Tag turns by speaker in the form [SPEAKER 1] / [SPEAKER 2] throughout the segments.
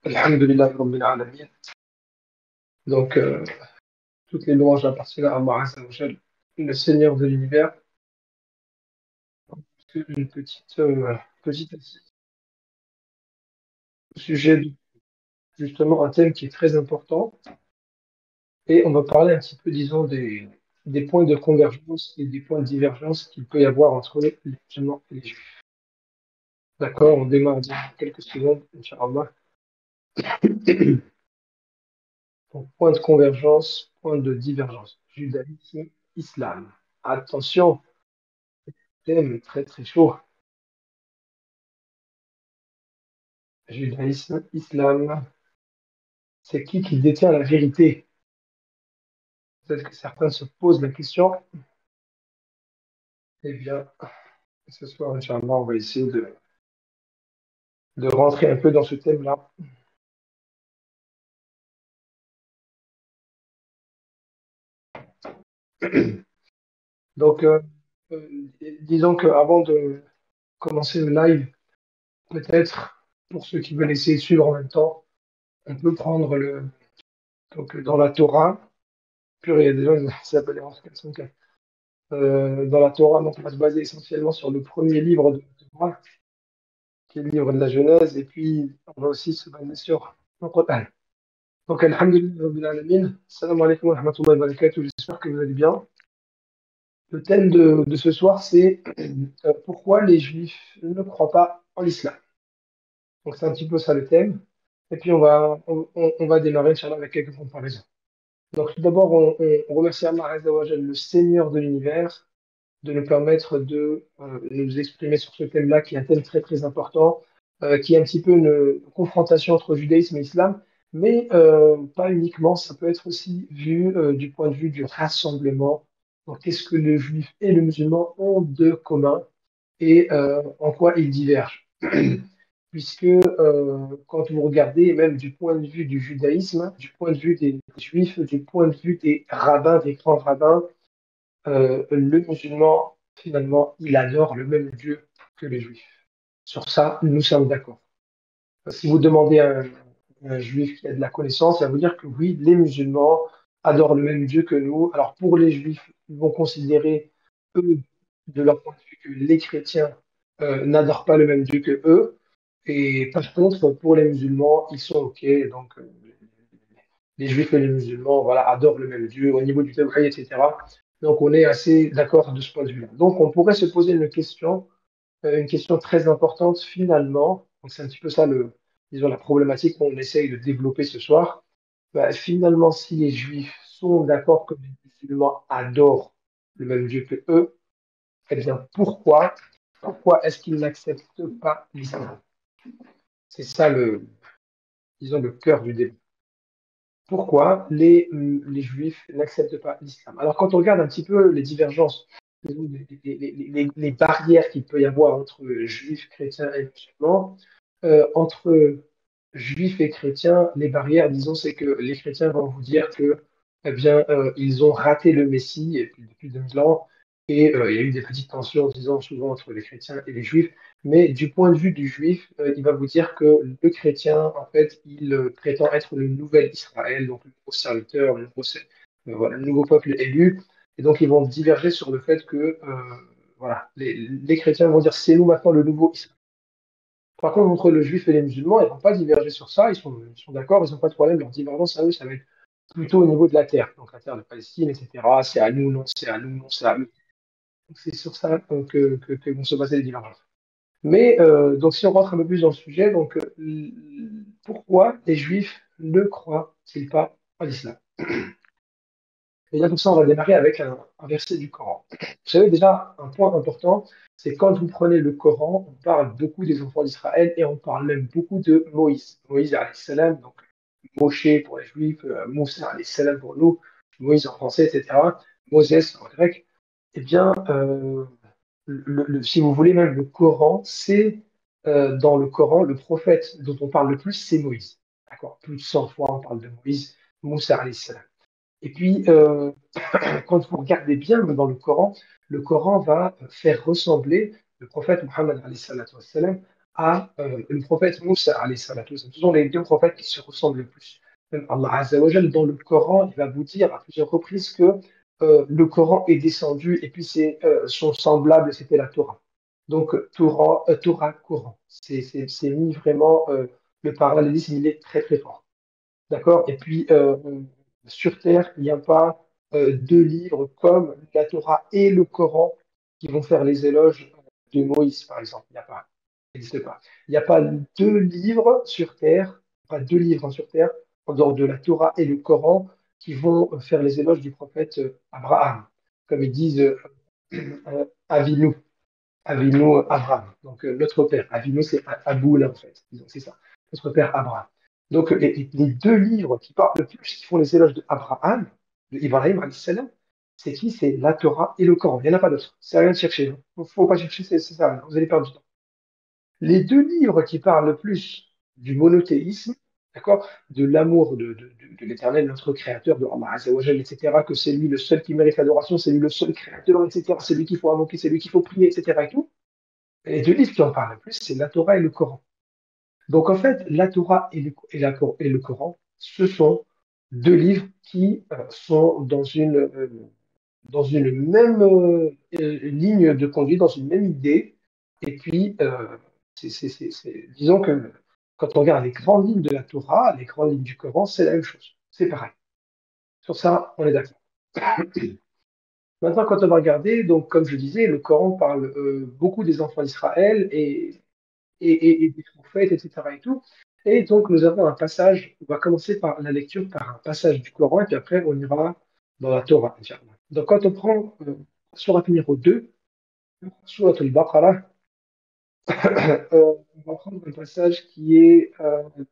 [SPEAKER 1] Alhamdulillah Rabbil Alamin. Donc, toutes les louanges appartiennent à Allah Azza wa Jal, le Seigneur de l'univers. Une petite assise au sujet de justement un thème qui est très important. Et on va parler un petit peu, disons, des points de convergence et des points de divergence qu'il peut y avoir entre les musulmans et les juifs. D'accord, on démarre dans quelques secondes, Inch'Allah. Donc, point de convergence, point de divergence. Judaïsme, islam. Attention, thème très très chaud. Judaïsme, islam, c'est qui détient la vérité? Peut-être que certains se posent la question. Eh bien, ce soir, Inch'Allah, on va essayer de rentrer un peu dans ce thème-là. Donc, euh, disons qu'avant de commencer le live, peut-être, pour ceux qui veulent essayer de suivre en même temps, on peut prendre donc, dans la Torah, purée, il y a des gens qui s'appellent en 404. Dans la Torah, donc, on va se baser essentiellement sur le premier livre de la Torah, qui est le livre de la Genèse, et puis on va aussi se baser sur le Coran. Donc, Alhamdulillah, Rabbil Alamin. Salam alaikum wa rahmatullahi wa barakatuh. J'espère que vous allez bien. Le thème de ce soir, c'est pourquoi les Juifs ne croient pas en l'islam. Donc, c'est un petit peu ça le thème. Et puis, on va démarrer, Inch'Allah, avec quelques comparaisons. Donc, tout d'abord, on remercie Allah Azza wa Jal, le Seigneur de l'univers, de nous permettre de nous exprimer sur ce thème-là, qui est un thème très très important, qui est un petit peu une confrontation entre judaïsme et islam, mais pas uniquement, ça peut être aussi vu du point de vue du rassemblement. Donc, qu'est-ce que le juif et le musulman ont de commun et en quoi ils divergent? Puisque quand vous regardez, même du point de vue du judaïsme, du point de vue des juifs, du point de vue des rabbins, des grands rabbins, le musulman, finalement, il adore le même Dieu que les juifs. Sur ça, nous sommes d'accord. Si vous demandez à un juif qui a de la connaissance, il va vous dire que oui, les musulmans adorent le même Dieu que nous. Alors pour les juifs, ils vont considérer, eux, de leur point de vue, que les chrétiens n'adorent pas le même Dieu que eux. Et par contre, pour les musulmans, ils sont OK. Donc, les juifs et les musulmans, voilà, adorent le même Dieu au niveau du tawhid, etc. Donc, on est assez d'accord de ce point de vue-là. Donc, on pourrait se poser une question très importante finalement. Donc, c'est un petit peu ça disons, la problématique qu'on essaye de développer ce soir. Bah, finalement, si les juifs sont d'accord que les musulmans adorent le même Dieu que eux, eh bien, pourquoi est-ce qu'ils n'acceptent pas l'islam? C'est ça disons, le cœur du débat. Pourquoi les juifs n'acceptent pas l'islam? Alors, quand on regarde un petit peu les divergences, les barrières qu'il peut y avoir entre juifs, chrétiens et musulmans, entre juifs et chrétiens, les barrières, disons, c'est que les chrétiens vont vous dire que, eh bien, ils ont raté le Messie et puis, depuis 2000 ans, et il y a eu des petites tensions, disons, souvent entre les chrétiens et les juifs. Mais du point de vue du juif, il va vous dire que le chrétien, en fait, il prétend être le nouvel Israël, donc le nouveau serviteur, voilà, le nouveau peuple élu. Et donc, ils vont diverger sur le fait que, voilà, les chrétiens vont dire c'est nous maintenant le nouveau Israël. Par contre, entre le juif et les musulmans, ils ne vont pas diverger sur ça, ils sont d'accord, ils n'ont pas de problème, leur divergence à eux, ça va être plutôt au niveau de la terre, donc la terre de Palestine, etc. C'est à nous, non, c'est à nous, non, c'est à eux. Donc, c'est sur ça que vont se baser les divergences. Mais donc, si on rentre un peu plus dans le sujet, donc, pourquoi les juifs ne croient-ils pas à l'islam? Et bien, pour ça, on va démarrer avec un verset du Coran. Vous savez, déjà, un point important, c'est quand vous prenez le Coran, on parle beaucoup des enfants d'Israël et on parle même beaucoup de Moïse. Moïse, alayhi salam, donc Moshe pour les Juifs, Moussa, alayhi salam pour nous, Moïse en français, etc. Moses en grec. Eh bien, si vous voulez, même le Coran, c'est dans le Coran, le prophète dont on parle le plus, c'est Moïse. D'accord? Plus de 100 fois, on parle de Moïse, Moussa, alayhi salam. Et puis, quand vous regardez bien dans le Coran va faire ressembler le prophète Mohammed alayhi salatu wassalam le prophète Moussa, alayhi salatu wassalam. Ce sont les deux prophètes qui se ressemblent le plus. Même Allah Azza wa Jal, dans le Coran, il va vous dire à plusieurs reprises que le Coran est descendu et puis son semblable, c'était la Torah. Donc, Torah, Coran. C'est mis vraiment, le parallélisme, il est très, très fort. D'accord? Et puis, sur Terre, il n'y a pas deux livres comme la Torah et le Coran qui vont faire les éloges de Moïse, par exemple. Il n'y a pas. Ça n'existe pas. Il n'y a pas deux livres sur Terre, pas deux livres sur Terre, en dehors de la Torah et le Coran, qui vont faire les éloges du prophète Abraham. Comme ils disent Avinu, Avinu Abraham. Donc, notre père. Avinu, c'est Aboul, en fait. Donc, c'est ça. Notre père Abraham. Donc, les deux livres qui parlent le plus, qui font les éloges d'Abraham, de Ibrahim, alayhi salam, c'est qui? C'est la Torah et le Coran. Il n'y en a pas d'autre. C'est rien de chercher. Il ne faut pas chercher, c'est ça. Vous allez perdre du temps. Les deux livres qui parlent le plus du monothéisme, d'accord, de l'amour de l'Éternel, notre Créateur, de Allah Azza wa Jalla, etc., que c'est lui le seul qui mérite l'adoration, c'est lui le seul Créateur, etc., c'est lui qu'il faut invoquer, c'est lui qu'il faut prier, etc., et tout. Les deux livres qui en parlent le plus, c'est la Torah et le Coran. Donc en fait, la Torah et le Coran, ce sont deux livres qui sont dans une même ligne de conduite, dans une même idée. Et puis, disons que quand on regarde les grandes lignes de la Torah, les grandes lignes du Coran, c'est la même chose. C'est pareil. Sur ça, on est d'accord. Maintenant, quand on va regarder, donc comme je disais, le Coran parle beaucoup des enfants d'Israël et des prophètes, etc. et tout. Et donc, nous avons un passage, on va commencer par la lecture par un passage du Coran, et puis après, on ira dans la Torah, Inch'Allah. Donc, quand on prend Surat numéro 2, Surat al-Baqarah, on va prendre un passage qui est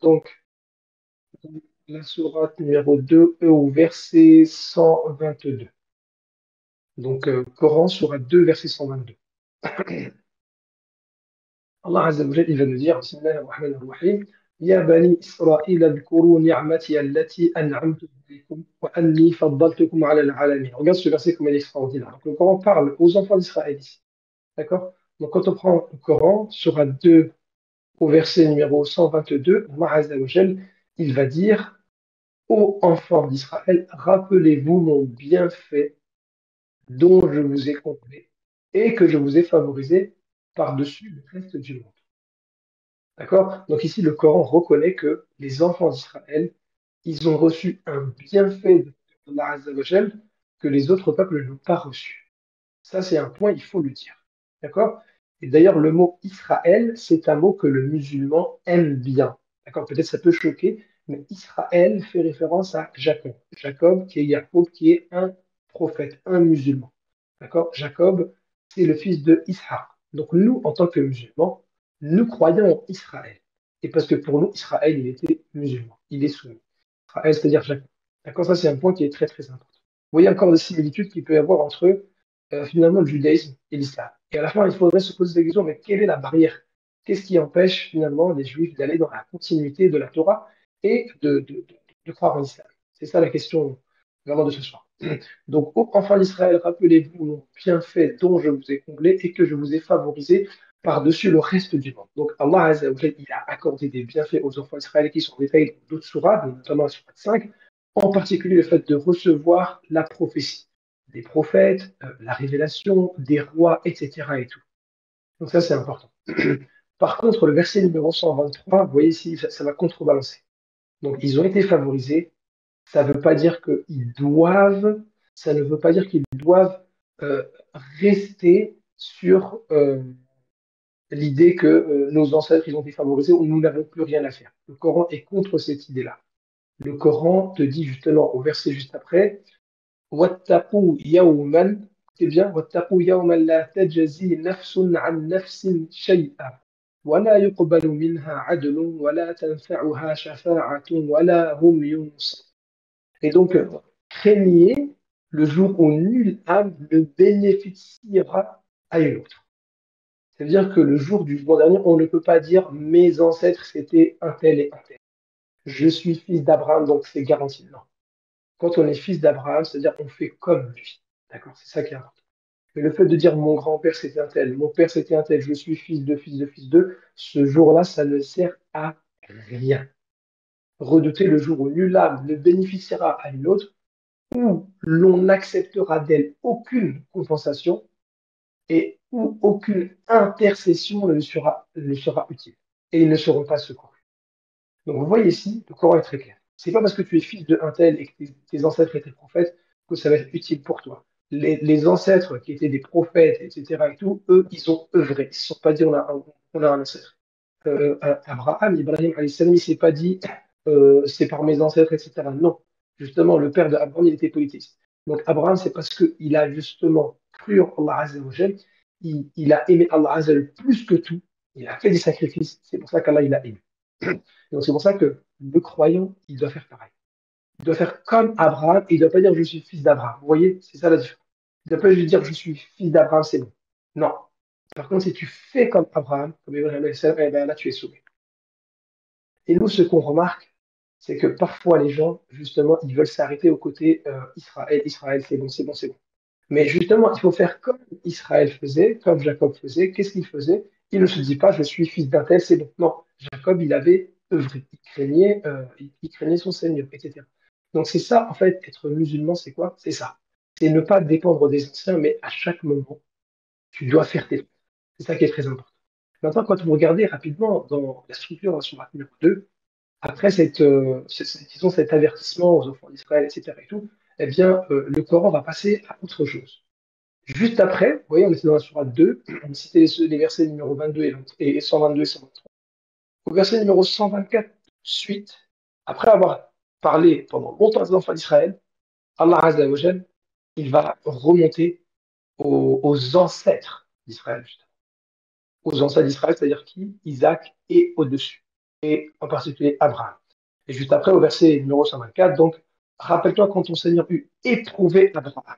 [SPEAKER 1] donc la Surat numéro 2 au verset 122. Donc, Coran, Surat 2, verset 122. Allah Azza wa Jalla, il va nous dire, Bismillah ar-Rahman ar-Rahim, Ya bani Israël, adhkuru ni'mati allati an'amtu alaykum wa anni faddaltukum ala al-alamin. Regarde ce verset comme il est extraordinaire. Donc, le Coran parle aux enfants d'Israël ici. D'accord? Donc, quand on prend le Coran, Surat 2, au verset numéro 122, Allah Azza wa Jalla, il va dire, ô enfants d'Israël, rappelez-vous mon bienfait dont je vous ai comblé et que je vous ai favorisé par-dessus le reste du monde. D'accord? Donc ici, le Coran reconnaît que les enfants d'Israël, ils ont reçu un bienfait d'Allah Azza wa Jal que les autres peuples n'ont pas reçu. Ça, c'est un point, il faut le dire. D'accord? Et d'ailleurs, le mot Israël, c'est un mot que le musulman aime bien. D'accord? Peut-être ça peut choquer, mais Israël fait référence à Jacob. Jacob, qui est Jacob, qui est un prophète, un musulman. D'accord? Jacob, c'est le fils de Ishaq. Donc nous, en tant que musulmans, nous croyons en Israël. Et parce que pour nous, Israël, il était musulman. Il est soumis. Israël, c'est-à-dire Jacob. D'accord? Ça, c'est un point qui est très, très important. Vous voyez encore des similitudes qu'il peut y avoir entre finalement le judaïsme et l'islam. Et à la fin, il faudrait se poser la question, mais quelle est la barrière? Qu'est-ce qui empêche finalement les juifs d'aller dans la continuité de la Torah et de croire en l'islam? C'est ça la question vraiment de ce soir. Donc, ô enfants d'Israël, rappelez-vous mon bienfait dont je vous ai comblé et que je vous ai favorisé par-dessus le reste du monde. Donc, Allah Azza wa Jalla, il a accordé des bienfaits aux enfants d'Israël qui sont détaillés dans d'autres sourates, notamment la sourate 5, en particulier le fait de recevoir la prophétie des prophètes, la révélation, des rois, etc. et tout. Donc ça, c'est important. Par contre, le verset numéro 123, vous voyez ici, ça va contrebalancer. Donc, ils ont été favorisés. Ça ne veut pas dire qu'ils doivent, ça ne veut pas dire qu'ils doivent euh, rester sur l'idée que nos ancêtres, ils ont été favorisés ou nous n'avons plus rien à faire. Le Coran est contre cette idée-là. Le Coran te dit justement au verset juste après, واتقوا يوما c'est bien واتقوا يوما لا تجزي نفس عن نفس شيئا ولا يقبل منها عدل ولا تنفعها شفاعة ولا هم ينصرون. Et donc, craignez le jour où nulle âme ne bénéficiera à une autre. C'est-à-dire que le jour du jugement dernier, on ne peut pas dire mes ancêtres c'était un tel et un tel. Je suis fils d'Abraham, donc c'est garanti. Non. Quand on est fils d'Abraham, c'est-à-dire qu'on fait comme lui. D'accord? C'est ça qui est important. Mais le fait de dire mon grand-père c'était un tel, mon père c'était un tel, je suis fils de fils de fils de, ce jour-là, ça ne sert à rien. Redouter le jour où nul âme ne bénéficiera à une autre, où l'on n'acceptera d'elle aucune compensation et où aucune intercession ne sera utile. Et ils ne seront pas secourus. Donc vous voyez ici, le Coran est très clair. C'est pas parce que tu es fils de un tel et que tes ancêtres étaient prophètes que ça va être utile pour toi. Les ancêtres qui étaient des prophètes, etc. et tout, eux, ils ont œuvré. Ils ne se sont pas dit on a un ancêtre. Abraham, Ibrahim, alayhi salam, il ne s'est pas dit c'est par mes ancêtres, etc. Non. Justement, le père d'Abraham, il était polythéiste. Donc Abraham, c'est parce qu'il a justement cru en Allah Azza wa Jal, il a aimé Allah Azza wa Jal plus que tout, il a fait des sacrifices, c'est pour ça qu'Allah il a aimé. Donc c'est pour ça que le croyant, il doit faire pareil. Il doit faire comme Abraham et il ne doit pas dire je suis fils d'Abraham. Vous voyez, c'est ça la différence. Il ne doit pas juste dire je suis fils d'Abraham, c'est bon. Non. Par contre, si tu fais comme Abraham, comme Ibrahim, eh ben là tu es sauvé. Et nous, ce qu'on remarque, c'est que parfois les gens, justement, ils veulent s'arrêter au côté Israël, Israël, c'est bon, c'est bon, c'est bon. Mais justement, il faut faire comme Israël faisait, comme Jacob faisait. Qu'est-ce qu'il faisait? Il ne se dit pas, je suis fils d'un tel, c'est bon. Non, Jacob, il avait œuvré, il craignait son Seigneur, etc. Donc c'est ça, en fait, être musulman, c'est quoi? C'est ça. C'est ne pas dépendre des anciens, mais à chaque moment, tu dois faire tes... C'est ça qui est très important. Maintenant, quand vous regardez rapidement dans la structure de la sourate numéro 2, après disons cet avertissement aux enfants d'Israël, etc. et tout, eh bien, le Coran va passer à autre chose. Juste après, vous voyez, on était dans la sourate 2, on citait les versets numéro 22 et 122 et 123. Au verset numéro 124, suite, après avoir parlé pendant longtemps des enfants d'Israël, Allah Azza wa Jal, il va remonter aux ancêtres d'Israël, justement. Aux ancêtres d'Israël, c'est-à-dire qui? Isaac et au-dessus, et en particulier Abraham. Et juste après, au verset numéro 124, donc, rappelle-toi quand ton Seigneur eut éprouvé Abraham.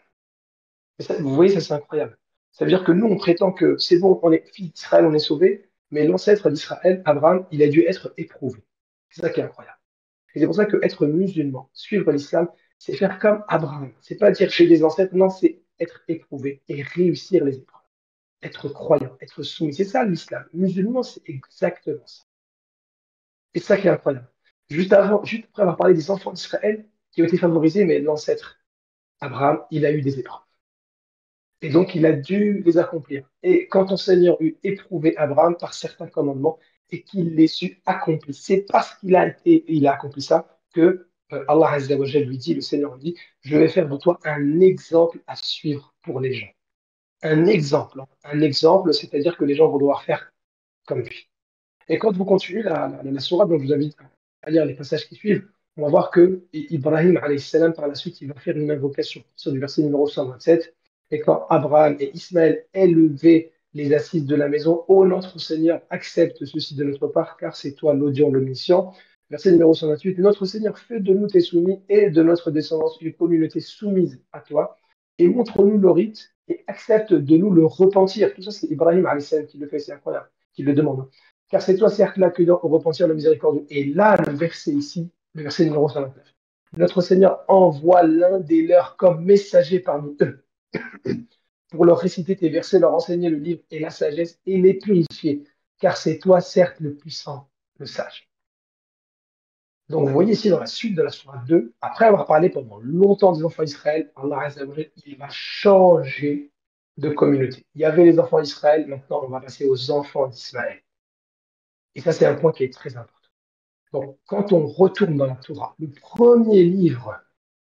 [SPEAKER 1] Et ça, vous voyez, ça c'est incroyable. Ça veut dire que nous, on prétend que c'est bon, on est fils d'Israël, on est sauvé, mais l'ancêtre d'Israël, Abraham, il a dû être éprouvé. C'est ça qui est incroyable. Et c'est pour ça que être musulman, suivre l'islam, c'est faire comme Abraham. C'est pas dire j'ai des ancêtres, non, c'est être éprouvé et réussir les épreuves. Être croyant, être soumis. C'est ça l'islam. Musulman, c'est exactement ça. C'est ça qui est incroyable. Juste après avoir parlé des enfants d'Israël qui ont été favorisés, mais l'ancêtre, Abraham, il a eu des épreuves. Et donc, il a dû les accomplir. Et quand ton Seigneur eut éprouvé Abraham par certains commandements et qu'il les eut accomplis, c'est parce il a accompli ça que Allah Azza wa Jalla lui dit, le Seigneur lui dit, je vais faire de toi un exemple à suivre pour les gens. Un exemple, hein. Un exemple, c'est-à-dire que les gens vont devoir faire comme lui. Et quand vous continuez la sourate, donc je vous invite à lire les passages qui suivent, on va voir que Ibrahim, alayhi salam, par la suite, il va faire une invocation sur du verset numéro 127. Et quand Abraham et Ismaël élevaient les assises de la maison, ô notre Seigneur, accepte ceci de notre part, car c'est toi l'audient, l'omniscient. Verset numéro 128, notre Seigneur, fais de nous tes soumis et de notre descendance une communauté soumise à toi, et montre-nous le rite et accepte de nous le repentir. Tout ça, c'est Ibrahim alayhi salam qui le fait, c'est incroyable, qui le demande. Car c'est toi, certes, l'accueillant au repentir le miséricordieux. Et là, le verset ici, le verset numéro 129. Notre Seigneur envoie l'un des leurs comme messager parmi eux pour leur réciter tes versets, leur enseigner le livre et la sagesse et les purifier. Car c'est toi, certes, le puissant, le sage. Donc, vous voyez ici dans la suite de la sourate 2, après avoir parlé pendant longtemps des enfants d'Israël, Allah Azza wa Jalla, il va changer de communauté. Il y avait les enfants d'Israël, maintenant on va passer aux enfants d'Ismaël. Et ça, c'est un point qui est très important. Donc, quand on retourne dans la Torah, le premier livre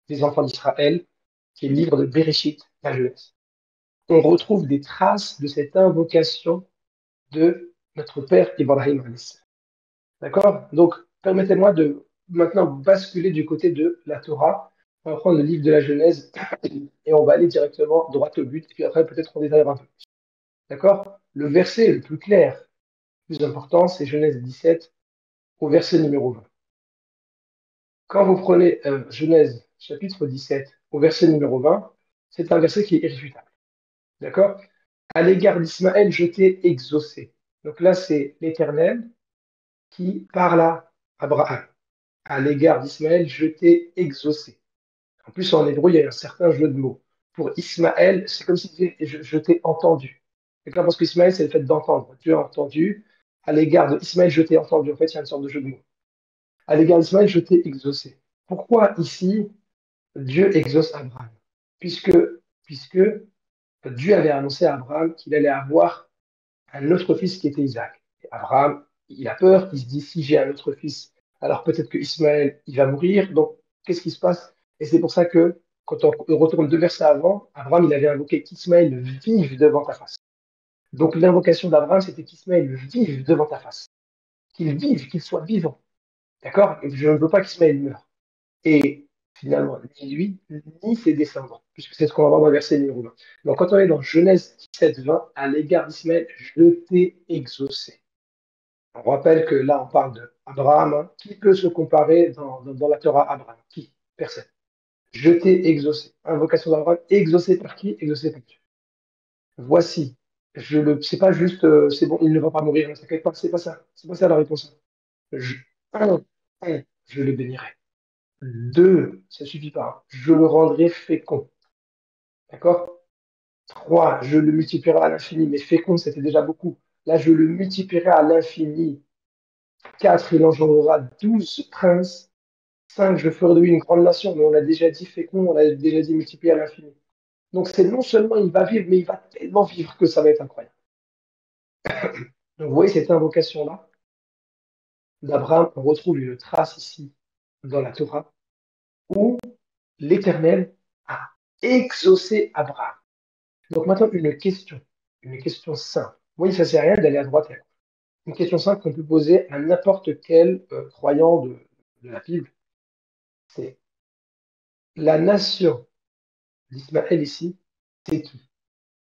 [SPEAKER 1] des enfants d'Israël, qui est le livre de Bereshit, la Genèse, on retrouve des traces de cette invocation de notre père Ibrahim. D'accord? Donc, permettez-moi de maintenant basculer du côté de la Torah. On va prendre le livre de la Genèse et on va aller directement droit au but. Et puis après, peut-être on détaillera un peu. D'accord? Le verset le plus clair, le plus important, c'est Genèse 17 au verset numéro 20. Quand vous prenez Genèse chapitre 17 au verset numéro 20, c'est un verset qui est irréfutable. D'accord? À l'égard d'Ismaël, je t'ai exaucé. Donc là, c'est l'Éternel qui parle à Abraham. À l'égard d'Ismaël, je t'ai exaucé. En plus, en hébreu, il y a un certain jeu de mots. pour Ismaël, c'est comme si je t'ai entendu. D'accord? Parce qu'Ismaël, c'est le fait d'entendre. Dieu a entendu. À l'égard de Ismaël, je t'ai entendu. En fait, il y a une sorte de jeu de mots. À l'égard d'Ismaël, je t'ai exaucé. Pourquoi ici, Dieu exauce Abraham? Puisque, puisque Dieu avait annoncé à Abraham qu'il allait avoir un autre fils qui était Isaac. Et Abraham, il a peur, il se dit, si j'ai un autre fils, alors peut-être que Ismaël, il va mourir. Donc, qu'est-ce qui se passe? Et c'est pour ça que, quand on retourne deux versets avant, Abraham, il avait invoqué qu'Ismaël vive devant ta face. Donc, l'invocation d'Abraham, c'était qu'Ismaël vive devant ta face. Qu'il vive, qu'il soit vivant. D'accord? Et je ne veux pas qu'Ismaël meure. Et finalement, ni lui, ni ses descendants, puisque c'est ce qu'on va voir dans le verset numéro 20. Donc, quand on est dans Genèse 17, 20, à l'égard d'Ismaël, je t'ai exaucé. On rappelle que là, on parle d'Abraham. Hein. Qui peut se comparer dans la Torah à Abraham? Qui? Personne. Je t'ai exaucé. Invocation d'Abraham, exaucé par qui? Exaucé par Dieu. Voici. C'est pas juste, c'est bon, il ne va pas mourir, ne t'inquiète pas, c'est pas ça. C'est pas ça la réponse. Je, un, je le bénirai. Deux, ça suffit pas. Je le rendrai fécond. D'accord? Trois, je le multiplierai à l'infini. Mais fécond, c'était déjà beaucoup. Là, je le multiplierai à l'infini. Quatre, il engendrera 12 princes. Cinq, je ferai de lui une grande nation. Mais on l'a déjà dit fécond, on l'a déjà dit multiplié à l'infini. Donc, c'est non seulement il va vivre, mais il va tellement vivre que ça va être incroyable. Donc, vous voyez cette invocation-là d'Abraham, on retrouve une trace ici dans la Torah où l'Éternel a exaucé Abraham. Donc maintenant, une question simple. Oui, ça ne sert à rien d'aller à droite et à gauche. Une question simple qu'on peut poser à n'importe quel croyant de la Bible, c'est la nation d'Ismaël ici, c'est qui?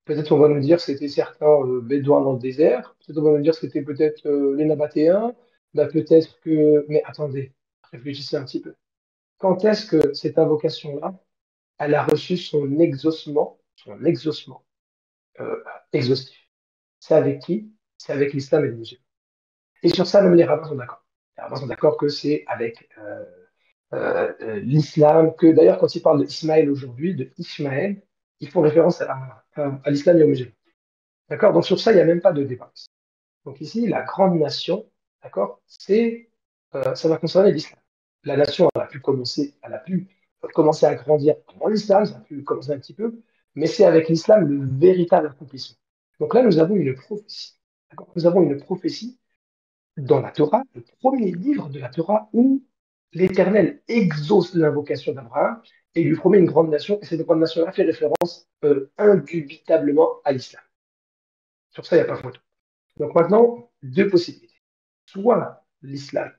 [SPEAKER 1] Peut-être on va nous dire que c'était certains bédouins dans le désert, peut-être on va nous dire que c'était peut-être les Nabatéens, bah, peut-être que... Mais attendez, réfléchissez un petit peu. Quand est-ce que cette invocation-là, elle a reçu son exaucement exhaustif? C'est avec qui? C'est avec l'islam et les musulmans. Et sur ça, même les rabbins sont d'accord. Les rabbins sont d'accord que c'est avec l'islam, que d'ailleurs, quand ils parlent d'Ismaël aujourd'hui, de Ishmaël, ils font référence à l'islam et aux musulmans. D'accord? Donc sur ça, il n'y a même pas de débat. Donc ici, la grande nation, d'accord, ça va concerner l'islam. La nation, elle a pu commencer à grandir dans l'islam, ça a pu commencer un petit peu, mais c'est avec l'islam le véritable accomplissement. Donc là, nous avons une prophétie. D'accord. Nous avons une prophétie dans la Torah, le premier livre de la Torah où l'Éternel exauce l'invocation d'Abraham et lui promet une grande nation, et cette grande nation-là fait référence indubitablement à l'islam. Sur ça, il n'y a pas photo. Donc maintenant, deux possibilités. Soit l'islam,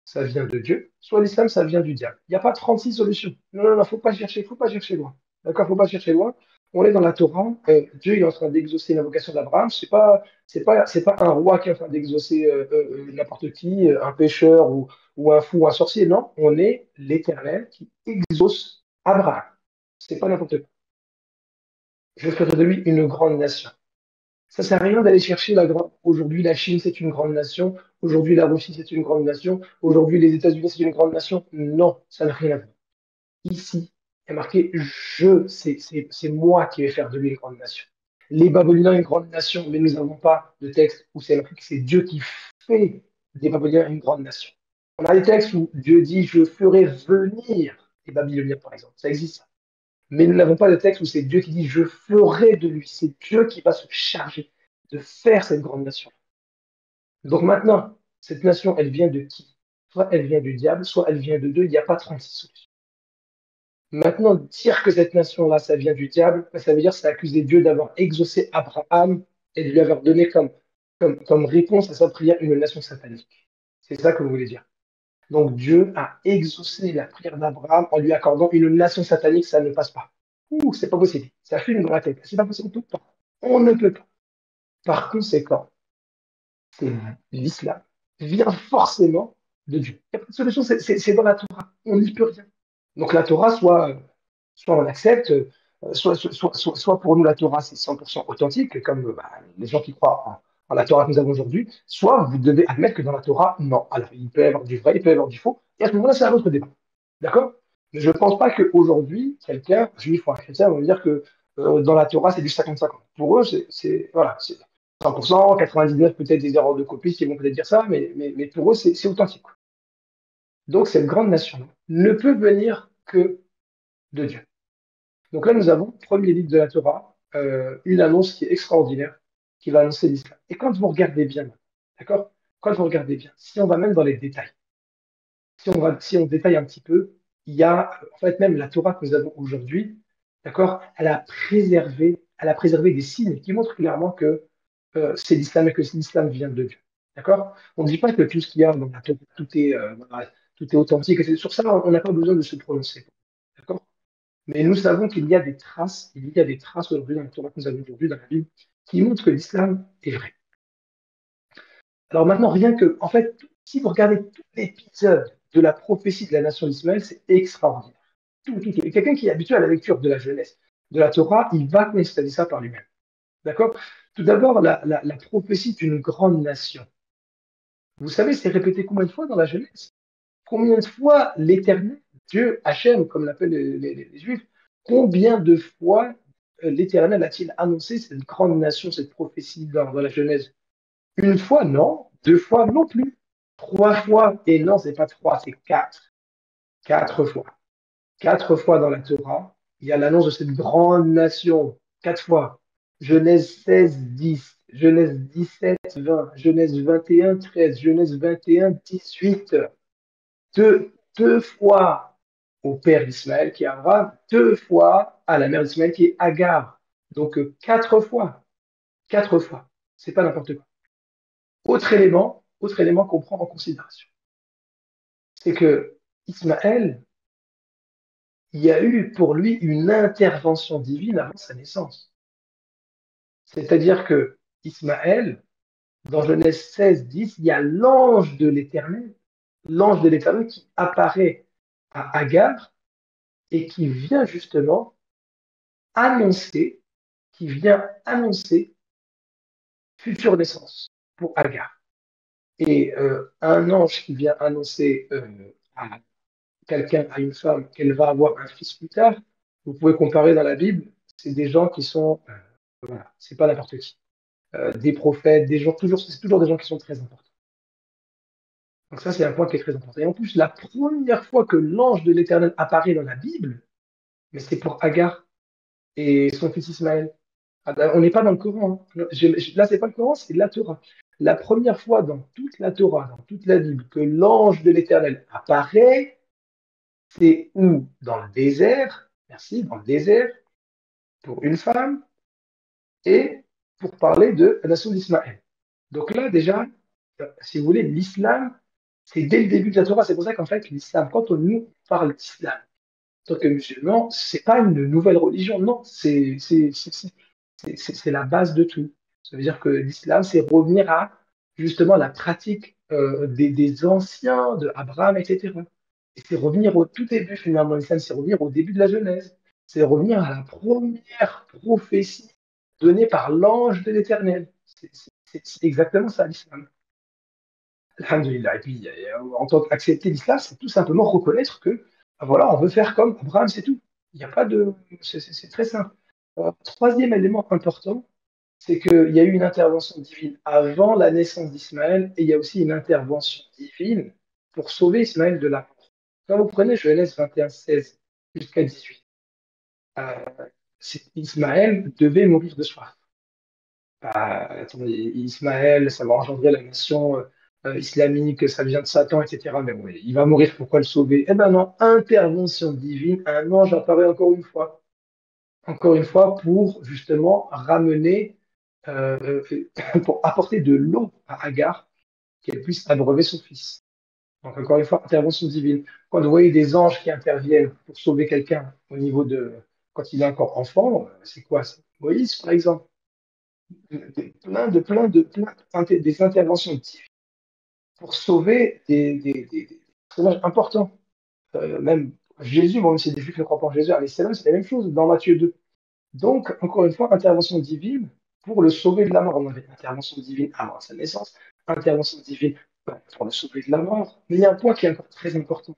[SPEAKER 1] ça vient de Dieu, soit l'islam, ça vient du diable. Il n'y a pas 36 solutions. Non, non, non, faut pas chercher loin. D'accord, faut pas chercher loin. On est dans la Torah, Dieu est en train d'exaucer l'invocation d'Abraham. C'est pas un roi qui est en train d'exaucer n'importe qui, un pécheur ou un fou ou un sorcier. Non, on est l'Éternel qui exauce Abraham. C'est pas n'importe quoi. Je ferai de lui une grande nation. Ça sert à rien d'aller chercher la grande. Aujourd'hui, la Chine, c'est une grande nation. Aujourd'hui, la Russie, c'est une grande nation. Aujourd'hui, les États-Unis, c'est une grande nation. Non, ça n'a rien à voir. Ici, il y a marqué je, c'est moi qui vais faire de lui une grande nation. Les Babyloniens, une grande nation, mais nous n'avons pas de texte où c'est marqué que c'est Dieu qui fait des Babyloniens une grande nation. On a des textes où Dieu dit je ferai venir les Babyloniens, par exemple. Ça existe. Mais nous n'avons pas de texte où c'est Dieu qui dit je ferai de lui. C'est Dieu qui va se charger de faire cette grande nation. Donc maintenant, cette nation, elle vient de qui? Soit elle vient du diable, soit elle vient de Dieu. Il n'y a pas 36 solutions. Maintenant, dire que cette nation-là, ça vient du diable, ça veut dire que c'est accuser Dieu d'avoir exaucé Abraham et de lui avoir donné comme réponse à sa prière une nation satanique. C'est ça que vous voulez dire. Donc Dieu a exaucé la prière d'Abraham en lui accordant une nation satanique, ça ne passe pas. Ouh, c'est pas possible. Ça fume dans la tête. C'est pas possible. On peut pas. On ne peut pas. Par conséquent, c'est l'islam vient forcément de Dieu. Il n'y a pas de solution, c'est dans la Torah. On n'y peut rien. Donc la Torah, soit on accepte, soit pour nous la Torah c'est 100% authentique, comme bah, les gens qui croient en la Torah que nous avons aujourd'hui, soit vous devez admettre que dans la Torah, non. Alors il peut y avoir du vrai, il peut y avoir du faux, et à ce moment-là, c'est un autre débat. D'accord? Je ne pense pas qu'aujourd'hui, quelqu'un, juif ou un chrétien, va me dire que dans la Torah, c'est du 50-50. Pour eux, voilà, c'est 100%, 99 peut-être des erreurs de copie qui vont peut-être dire ça, mais pour eux, c'est authentique. Donc, cette grande nation ne peut venir que de Dieu. Donc là, nous avons, premier livre de la Torah, une annonce qui est extraordinaire, qui va annoncer l'islam. Et quand vous regardez bien, d'accord? Quand vous regardez bien, si on va même dans les détails, si on détaille un petit peu, il y a, en fait, même la Torah que nous avons aujourd'hui, d'accord? Elle a préservé des signes qui montrent clairement que c'est l'islam et que l'islam vient de Dieu. D'accord? On ne dit pas que tout ce qu'il y a dans la Torah, voilà, tout est authentique. Et sur ça, on n'a pas besoin de se prononcer. D'accord? Mais nous savons il y a des traces aujourd'hui dans la Torah que nous avons aujourd'hui dans la Bible qui montrent que l'islam est vrai. Alors maintenant, rien que, en fait, si vous regardez tout l'épisode de la prophétie de la nation d'Israël, c'est extraordinaire. Tout. Et quelqu'un qui est habitué à la lecture de la Genèse, de la Torah, il va constater ça par lui-même. D'accord? Tout d'abord, la prophétie d'une grande nation. Vous savez, c'est répété combien de fois dans la Genèse? Combien de fois l'Éternel, Dieu, Hachem, comme l'appellent les Juifs, combien de fois l'Éternel a-t-il annoncé cette grande nation, cette prophétie dans la Genèse? Une fois, non. Deux fois, non plus. Trois fois, et non, c'est pas trois, c'est quatre. Quatre fois. Quatre fois dans la Torah, il y a l'annonce de cette grande nation. Quatre fois. Genèse 16, 10. Genèse 17, 20. Genèse 21, 13. Genèse 21, 18. Deux fois au père d'Ismaël qui est Abraham, deux fois à la mère d'Ismaël qui est Agar. Donc quatre fois. Quatre fois. C'est pas n'importe quoi. Autre élément qu'on prend en considération, c'est que Ismaël, il y a eu pour lui une intervention divine avant sa naissance. C'est-à-dire que Ismaël, dans Genèse 16, 10, il y a l'ange de l'Éternel qui apparaît à Agar et qui vient justement annoncer, qui vient annoncer future naissance pour Agar. Et un ange qui vient annoncer à quelqu'un, à une femme, qu'elle va avoir un fils plus tard, vous pouvez comparer dans la Bible, c'est des gens qui sont, voilà, c'est pas n'importe qui. Des prophètes, des gens, c'est toujours des gens qui sont très importants. Donc ça, c'est un point qui est très important. Et en plus, la première fois que l'ange de l'Éternel apparaît dans la Bible, mais c'est pour Agar et son fils Ismaël. Ah ben, on n'est pas dans le Coran. Hein. Là, c'est pas le Coran, c'est la Torah. La première fois dans toute la Torah, dans toute la Bible, que l'ange de l'Éternel apparaît, c'est où? Dans le désert, merci, dans le désert, pour une femme et pour parler de la nation d'Ismaël. Donc là, déjà, si vous voulez, l'islam, c'est dès le début de la Torah. C'est pour ça qu'en fait, l'islam, quand on nous parle d'islam, en tant que musulman, c'est pas une nouvelle religion, non, c'est la base de tout. Ça veut dire que l'islam, c'est revenir à justement la pratique des anciens, de Abraham, etc. Et c'est revenir au tout début, finalement, l'islam, c'est revenir au début de la Genèse. C'est revenir à la première prophétie donnée par l'ange de l'Éternel. C'est exactement ça, l'islam. Alhamdulillah. Et puis, en tant qu'accepter l'islam, c'est tout simplement reconnaître que, voilà, on veut faire comme Abraham, c'est tout. Il n'y a pas de. C'est très simple. Troisième élément important, c'est qu'il y a eu une intervention divine avant la naissance d'Ismaël et il y a aussi une intervention divine pour sauver Ismaël de la mort. Quand vous prenez Genèse 21, 16 jusqu'à 18, euh, Ismaël devait mourir de soif. Attendez, Ismaël, ça va engendrer la nation islamique, ça vient de Satan, etc. Mais oui, il va mourir, pourquoi le sauver? Eh ben non, intervention divine, un ange apparaît encore une fois pour justement ramener, pour apporter de l'eau à Agar, qu'elle puisse abreuver son fils. Donc encore une fois, intervention divine. Quand vous voyez des anges qui interviennent pour sauver quelqu'un au niveau de, quand il est encore enfant, c'est quoi? C'est Moïse, par exemple. Des interventions divines pour sauver des personnages importants. Même Jésus, bon, même si les Juifs ne croient pas en Jésus, c'est la même chose dans Matthieu 2. Donc, encore une fois, intervention divine pour le sauver de la mort. On avait intervention divine avant sa naissance, intervention divine pour le sauver de la mort. Mais il y a un point qui est encore très important.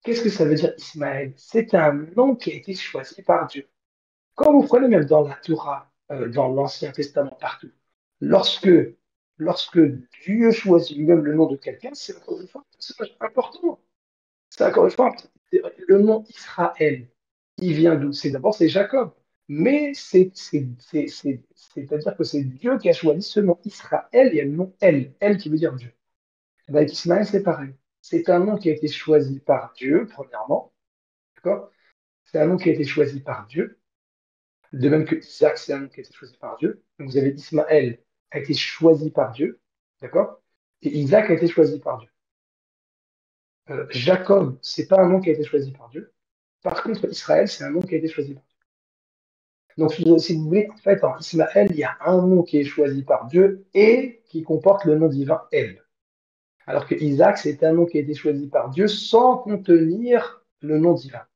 [SPEAKER 1] Qu'est-ce que ça veut dire Ismaël? C'est un nom qui a été choisi par Dieu. Quand vous prenez même dans la Torah, dans l'Ancien Testament, partout, lorsque, lorsque Dieu choisit lui-même le nom de quelqu'un, c'est encore une fois un personnage important. C'est encore une fois le nom Israël. Il vient d'où? C'est Jacob. Mais c'est-à-dire que c'est Dieu qui a choisi ce nom Israël et il y a le nom El qui veut dire Dieu. Avec Ismaël, c'est pareil. C'est un nom qui a été choisi par Dieu, premièrement. D'accord? C'est un nom qui a été choisi par Dieu. De même que Isaac, c'est un nom qui a été choisi par Dieu. Donc vous avez Ismaël a été choisi par Dieu. D'accord? Et Isaac a été choisi par Dieu. Jacob, c'est pas un nom qui a été choisi par Dieu. Par contre, Israël, c'est un nom qui a été choisi par Dieu. Donc, si vous voulez, en fait, en Ismaël, il y a un nom qui est choisi par Dieu et qui comporte le nom divin El. Alors que Isaac, c'est un nom qui a été choisi par Dieu sans contenir le nom divin.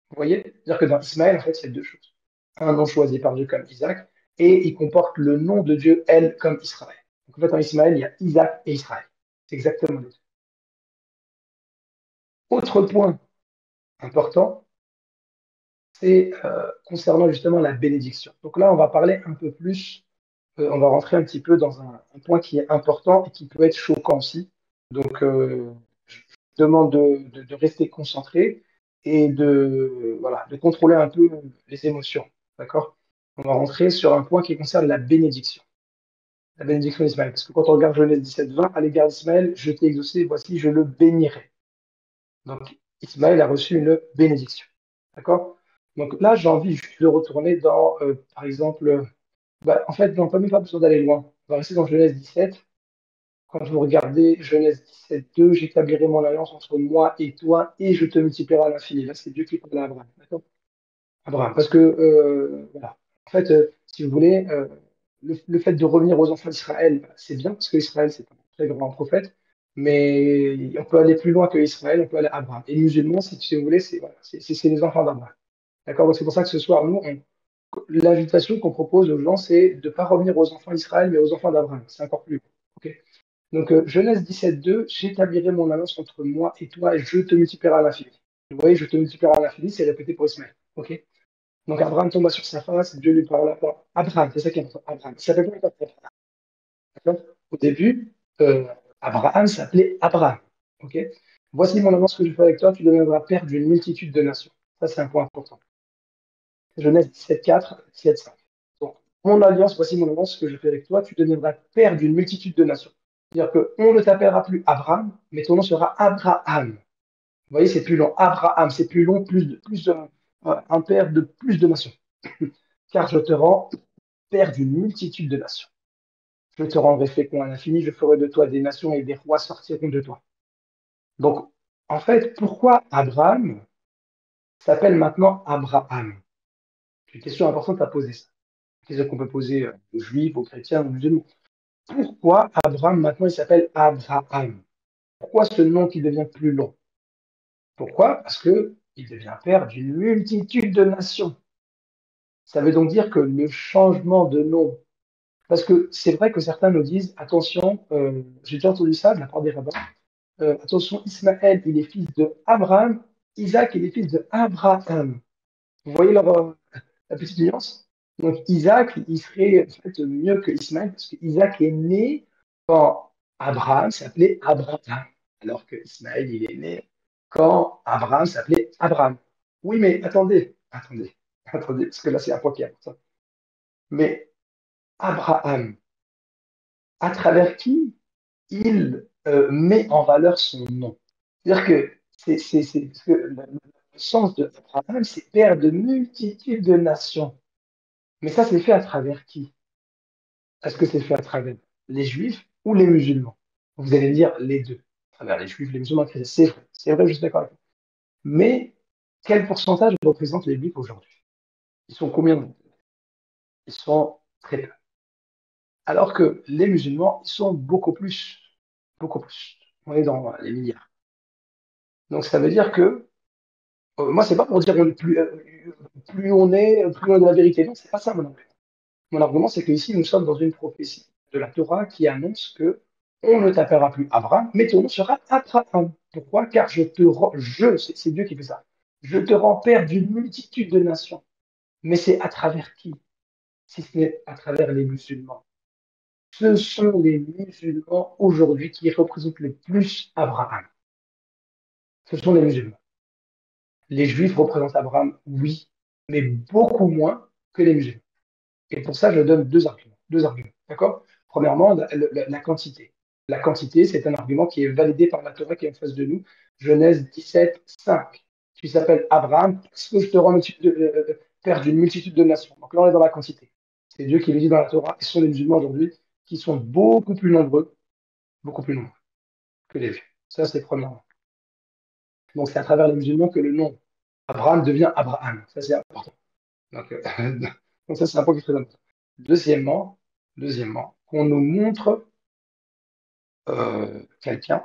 [SPEAKER 1] Vous voyez? C'est-à-dire que dans Ismaël, en fait, il y a deux choses. Un nom choisi par Dieu comme Isaac, et il comporte le nom de Dieu, El, comme Israël. Donc, en fait, en Ismaël, il y a Isaac et Israël. C'est exactement le même. Autre point important, c'est concernant justement la bénédiction. Donc là, on va parler un peu plus, on va rentrer un petit peu dans un point qui est important et qui peut être choquant aussi. Donc, je demande de rester concentré et voilà, de contrôler un peu les émotions. D'accord? On va rentrer sur un point qui concerne la bénédiction. La bénédiction d'Ismaël. Parce que quand on regarde Genèse 17, 20, à l'égard d'Ismaël, je t'ai exaucé, voici, je le bénirai. Donc, Ismaël a reçu une bénédiction. D'accord? Donc là, j'ai envie juste de retourner dans, par exemple, en fait, non, pas même pas besoin d'aller loin. On va rester dans Genèse 17. Quand vous regardez Genèse 17, 2, j'établirai mon alliance entre moi et toi et je te multiplierai à l'infini. Là, c'est Dieu qui parle à Abraham. D'accord? Abraham. Parce que, voilà. En fait, si vous voulez, le fait de revenir aux enfants d'Israël, c'est bien parce que Israël, c'est un très grand prophète. Mais on peut aller plus loin que Israël, on peut aller à Abraham. Et les musulmans, si vous voulez, c'est voilà, c'est les enfants d'Abraham. D'accord? Donc c'est pour ça que ce soir, nous, l'invitation qu'on propose aux gens, c'est de ne pas revenir aux enfants d'Israël, mais aux enfants d'Abraham. C'est encore plus haut. Ok. Donc, Genèse 17, 2, j'établirai mon alliance entre moi et toi et je te multiplierai à l'infini. Vous voyez, je te multiplierai à l'infini, c'est répété pour Ismaël. Ok. Donc, Abraham tomba sur sa face, Dieu lui parla. Abraham, c'est ça qui est important. Abraham. Il s'appelle pas encore Abraham. D'accord. Au début, Abraham s'appelait Abraham. Ok. Voici mon alliance que je fais avec toi, tu deviendras père d'une multitude de nations. Ça, c'est un point important. Genèse 17, 4, 17, 5. Donc, mon alliance, voici mon alliance que je fais avec toi, tu deviendras père d'une multitude de nations. C'est-à-dire qu'on ne t'appellera plus Abraham, mais ton nom sera Abraham. Vous voyez, c'est plus long. Abraham, c'est plus long, un père de plus de nations. Car je te rends père d'une multitude de nations. Je te rendrai fécond à l'infini, je ferai de toi des nations et des rois sortiront de toi. Donc, en fait, pourquoi Abraham s'appelle maintenant Abraham? C'est une question importante à poser, ça. Une question qu'on peut poser aux juifs, aux chrétiens, aux musulmans. Pourquoi Abraham, maintenant, il s'appelle Abraham? Pourquoi ce nom qui devient plus long? Pourquoi? Parce que il devient père d'une multitude de nations. Ça veut donc dire que le changement de nom, parce que c'est vrai que certains nous disent, attention, j'ai déjà entendu ça de la part des rabbins, attention, Ismaël, il est fils de Abraham, Isaac, il est fils de Abraham. Vous voyez la petite nuance? Donc Isaac, il serait en fait mieux que Ismaël, parce que Isaac est né quand Abraham s'appelait Abraham, alors que Ismaël, il est né quand Abraham s'appelait Abraham. Oui, mais attendez, parce que là, c'est un point qui est important. Mais Abraham, à travers qui il met en valeur son nom. C'est-à-dire que parce que le sens de Abraham, c'est père de multitudes de nations. Mais ça, c'est fait à travers qui? Est-ce que c'est fait à travers les juifs ou les musulmans? Vous allez me dire les deux. À travers les juifs, les musulmans, les chrétiens. C'est vrai, je suis d'accord avec vous. Mais quel pourcentage représentent les juifs aujourd'hui? Ils sont combien? Ils sont très peu. Alors que les musulmans, ils sont beaucoup plus. Beaucoup plus. On est dans les milliards. Donc ça veut dire que, moi, c'est pas pour dire plus on est de la vérité. Non, c'est pas ça mon argument. Mon argument, c'est qu'ici, nous sommes dans une prophétie de la Torah qui annonce que On ne t'appellera plus Abraham, mais ton nom sera Abraham. Pourquoi? Car c'est Dieu qui fait ça. Je te rends père d'une multitude de nations. Mais c'est à travers qui? Si ce n'est à travers les musulmans. Ce sont les musulmans aujourd'hui qui représentent le plus Abraham. Ce sont les musulmans. Les juifs représentent Abraham, oui, mais beaucoup moins que les musulmans. Et pour ça, je donne deux arguments. Deux arguments. D'accord? Premièrement, la quantité. La quantité, c'est un argument qui est validé par la Torah qui est en face de nous. Genèse 17, 5. Tu s'appelles Abraham parce que je te rends père d'une multitude de nations. Donc là, on est dans la quantité. C'est Dieu qui le dit dans la Torah. Et ce sont les musulmans aujourd'hui qui sont beaucoup plus nombreux que les juifs. Ça, c'est premièrement. Donc, c'est à travers les musulmans que le nom Abraham devient Abraham. Ça, c'est important. Donc, donc ça, c'est un point qui est très important. Deuxièmement, qu'on nous montre quelqu'un,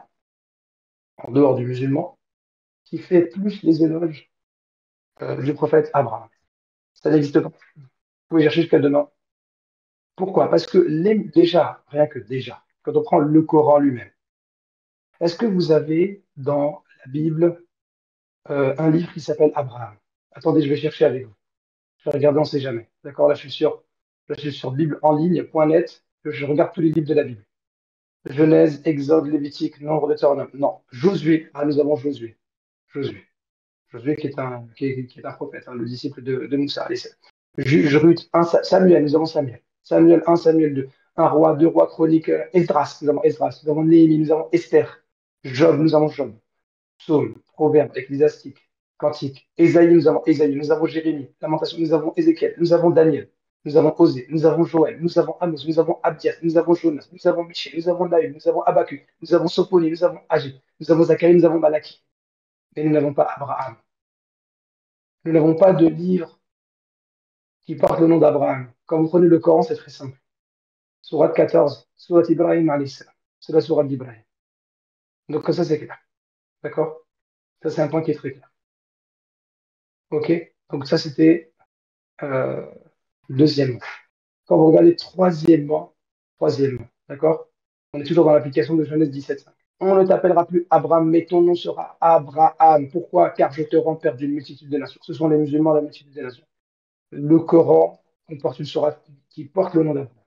[SPEAKER 1] en dehors du musulman, qui fait plus les éloges du prophète Abraham. Ça n'existe pas. Vous pouvez chercher jusqu'à demain. Pourquoi? Parce que déjà, rien que déjà, quand on prend le Coran lui-même, est-ce que vous avez dans la Bible un livre qui s'appelle Abraham? Attendez, je vais chercher avec vous. Je vais regarder, on ne sait jamais. D'accord? Là, je suis sur bibleenligne.net. Je regarde tous les livres de la Bible. Genèse, Exode, Lévitique, Nombre, Deutéronome. Non, Josué. Ah, nous avons Josué. Josué. Josué qui est un prophète, hein, le disciple de Moussa. Ruth, Samuel, nous avons Samuel. Samuel 1, Samuel 2. Un roi, deux rois, chroniques, Esdras, nous avons Esdras. Nous avons Néhémie, nous avons Esther. Job, nous avons Job. Psaume, Proverbe, Ecclésiastique, Cantique. Ésaïe, nous avons Jérémie. Lamentation, nous avons Ézéchiel. Nous avons Daniel. Nous avons Osée, nous avons Joël, nous avons Amos, nous avons Abdias, nous avons Jonas, nous avons Michel, nous avons Naïm, nous avons Habakkuk, nous avons Sophonie, nous avons Agé, nous avons Zacharie, nous avons Malachie. Mais nous n'avons pas Abraham. Nous n'avons pas de livre qui porte le nom d'Abraham. Quand vous prenez le Coran, c'est très simple. Surat 14, Surat Ibrahim, alayhi salam. C'est la Surat d'Ibrahim. Donc ça, c'est clair. D'accord? Ça, c'est un point qui est très clair. OK? Donc ça, c'était euh, deuxièmement. Quand vous regardez troisièmement, d'accord? On est toujours dans l'application de Genèse 17.5. On ne t'appellera plus Abraham, mais ton nom sera Abraham. Pourquoi? Car je te rends père d'une multitude de nations. Ce sont les musulmans, la multitude des nations. Le Coran comporte une sourate qui porte le nom d'Abraham.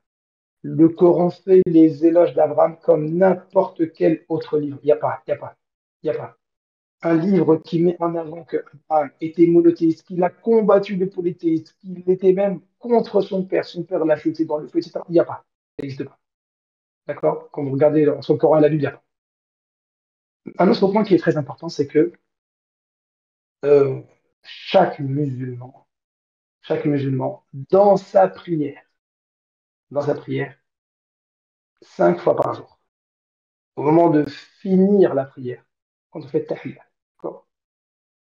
[SPEAKER 1] Le Coran fait les éloges d'Abraham comme n'importe quel autre livre. Il n'y a pas, il n'y a pas, il n'y a pas. Un livre qui met en avant que Abraham était monothéiste, qu'il a combattu les polythéistes, qu'il était même contre son père l'a jeté dans le feu, etc. Il n'y a pas, ça n'existe pas. D'accord? Quand vous regardez entre le Coran et la Bible, il n'y a pas. Un autre point qui est très important, c'est que euh, chaque musulman, chaque musulman, dans sa prière, 5 fois par jour, au moment de finir la prière, quand on fait tahiyya, d'accord?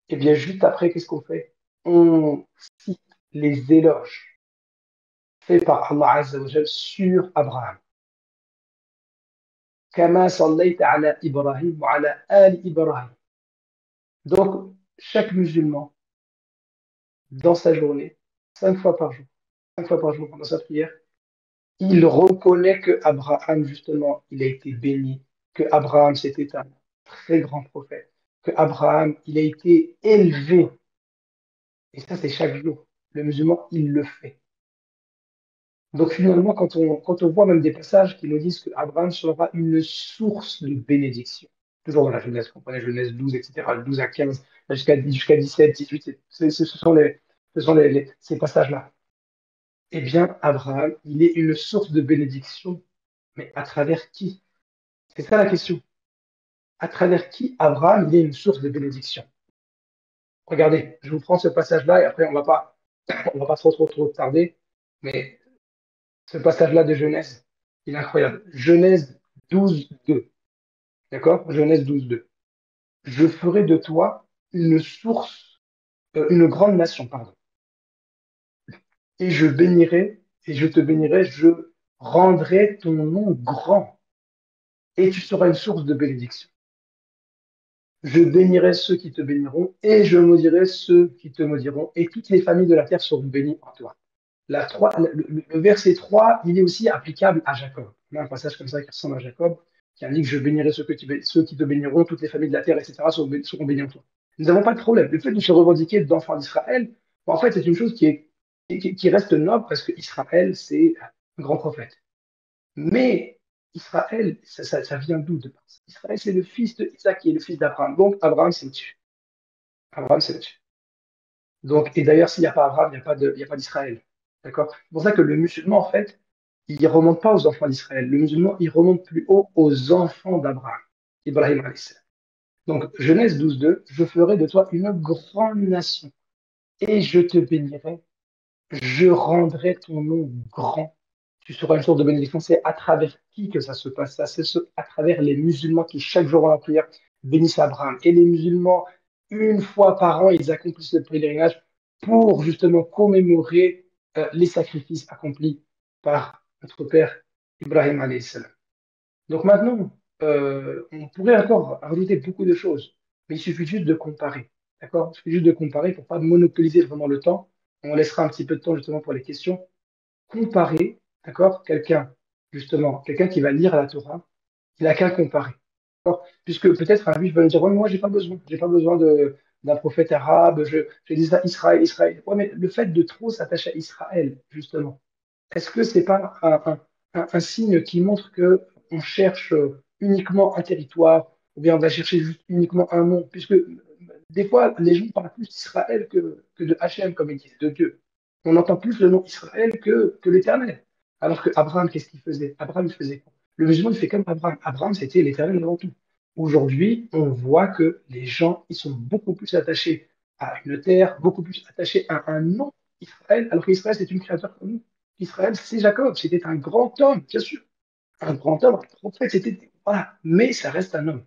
[SPEAKER 1] Et bien juste après, qu'est-ce qu'on fait? On cite les éloges faits par Allah Azza wa Jal sur Abraham. Kama sallayta ala Ibrahim wa ala ali Ibrahim. Donc, chaque musulman, dans sa journée, 5 fois par jour, 5 fois par jour pendant sa prière, il reconnaît que Abraham, justement, il a été béni, que Abraham, c'était un très grand prophète, que Abraham, il a été élevé. Et ça, c'est chaque jour. Le musulman, il le fait. Donc finalement, quand on voit même des passages qui nous disent que Abraham sera une source de bénédiction, toujours dans la Genèse, vous comprenez, Genèse 12, etc., 12 à 15, jusqu'à 17, 18, ce sont ces passages-là. Eh bien, Abraham, il est une source de bénédiction, mais à travers qui? C'est ça la question. À travers qui Abraham, il est une source de bénédiction? Regardez, je vous prends ce passage-là et après, on va pas trop tarder, mais ce passage-là de Genèse, il est incroyable. Genèse 12, 2. D'accord? Genèse 12, 2. Je ferai de toi une source, une grande nation, pardon. Et je te bénirai, je rendrai ton nom grand, et tu seras une source de bénédiction. Je bénirai ceux qui te béniront, et je maudirai ceux qui te maudiront, et toutes les familles de la terre seront bénies en toi. Le verset 3, il est aussi applicable à Jacob. On a un passage comme ça qui ressemble à Jacob. qui indique je bénirai ceux qui te béniront, toutes les familles de la terre, etc., seront bénies en toi. Nous n'avons pas de problème. Le fait de se revendiquer d'enfants d'Israël, en fait, c'est une chose qui reste noble parce que Israël, c'est un grand prophète. Mais Israël, ça vient d'où de base? Israël, c'est le fils de Isaac qui est le fils d'Abraham. Donc, Abraham, c'est au-dessus. Abraham, c'est au-dessus. Donc, et d'ailleurs, s'il n'y a pas Abraham, il y a pas d'Israël. D'accord? C'est pour ça que le musulman, en fait, il ne remonte pas aux enfants d'Israël. Le musulman, il remonte plus haut aux enfants d'Abraham. Ibrahim alayhi salam. Donc, Genèse 12.2, je ferai de toi une grande nation et je te bénirai, je rendrai ton nom grand. Tu seras une source de bénédiction. C'est à travers qui que ça se passe? Ça, c'est à travers les musulmans qui, chaque jour en la prière, bénissent Abraham. Et les musulmans, une fois par an, ils accomplissent le pèlerinage pour justement commémorer les sacrifices accomplis par notre père Ibrahim alayhi salam. Donc maintenant, on pourrait encore rajouter beaucoup de choses, mais il suffit juste de comparer. D'accord? Il suffit juste de comparer pour pas monopoliser vraiment le temps. On laissera un petit peu de temps justement pour les questions. Comparer, d'accord? Justement, quelqu'un qui va lire la Torah, il n'a qu'à comparer. D'accord. Puisque peut-être un juif va me dire, ouais, moi, j'ai pas besoin d'un prophète arabe, je dis ça, Israël, Israël. Ouais, mais le fait de trop s'attacher à Israël, justement, est-ce que c'est pas un signe qui montre que on cherche uniquement un territoire, ou bien on va chercher juste uniquement un nom, puisque des fois, les gens parlent plus d'Israël que de Hachem, comme ils disent, de Dieu. On entend plus le nom Israël que l'Éternel. Alors que Abraham, qu'est-ce qu'il faisait? Abraham, il faisait quoi? Le musulman, il fait comme Abraham. Abraham, c'était l'Éternel avant tout. Aujourd'hui, on voit que les gens, ils sont beaucoup plus attachés à une terre, beaucoup plus attachés à un nom Israël, alors qu'Israël, c'est une créature comme nous. Israël, c'est Jacob, c'était un grand homme, bien sûr. Un grand homme, un prophète, c'était. Voilà. Mais ça reste un homme.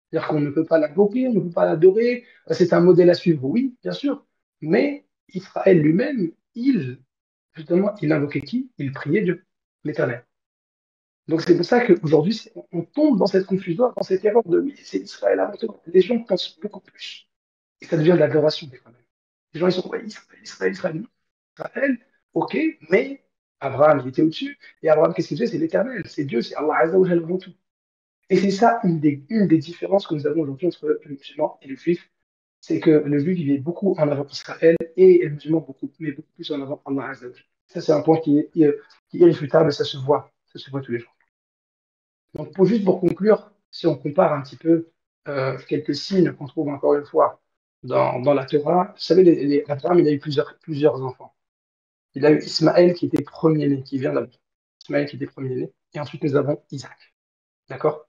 [SPEAKER 1] C'est-à-dire qu'on ne peut pas l'invoquer, on ne peut pas l'adorer. C'est un modèle à suivre, oui, bien sûr. Mais Israël lui-même, justement, il invoquait qui? Il priait Dieu, l'Éternel. Donc c'est pour ça qu'aujourd'hui, on tombe dans cette confusion, dans cette erreur de oui, c'est Israël avant tout. Les gens pensent beaucoup plus. Et ça devient de l'adoration, des fois même. Les gens, ils sont, ouais, Israël, Israël, Israël. Israël, ok, mais Abraham, il était au-dessus. Et Abraham, qu'est-ce qu'il faisait? C'est l'Éternel, c'est Dieu, c'est Allah Azza wa Jalla avant tout. Et c'est ça une des différences que nous avons aujourd'hui entre le musulman et le juif. C'est que le juif, il est beaucoup en avant Israël et le musulman mais beaucoup plus en avant Allah Azza wa Jalla. Ça, c'est un point qui est irréfutable, ça se voit tous les jours. Donc, juste pour conclure, si on compare un petit peu quelques signes qu'on trouve encore une fois dans la Torah, vous savez, Abraham, il a eu plusieurs enfants. Il a eu Ismaël qui était premier-né, qui vient d'Abraham. Ismaël qui était premier-né. Et ensuite, nous avons Isaac. D'accord?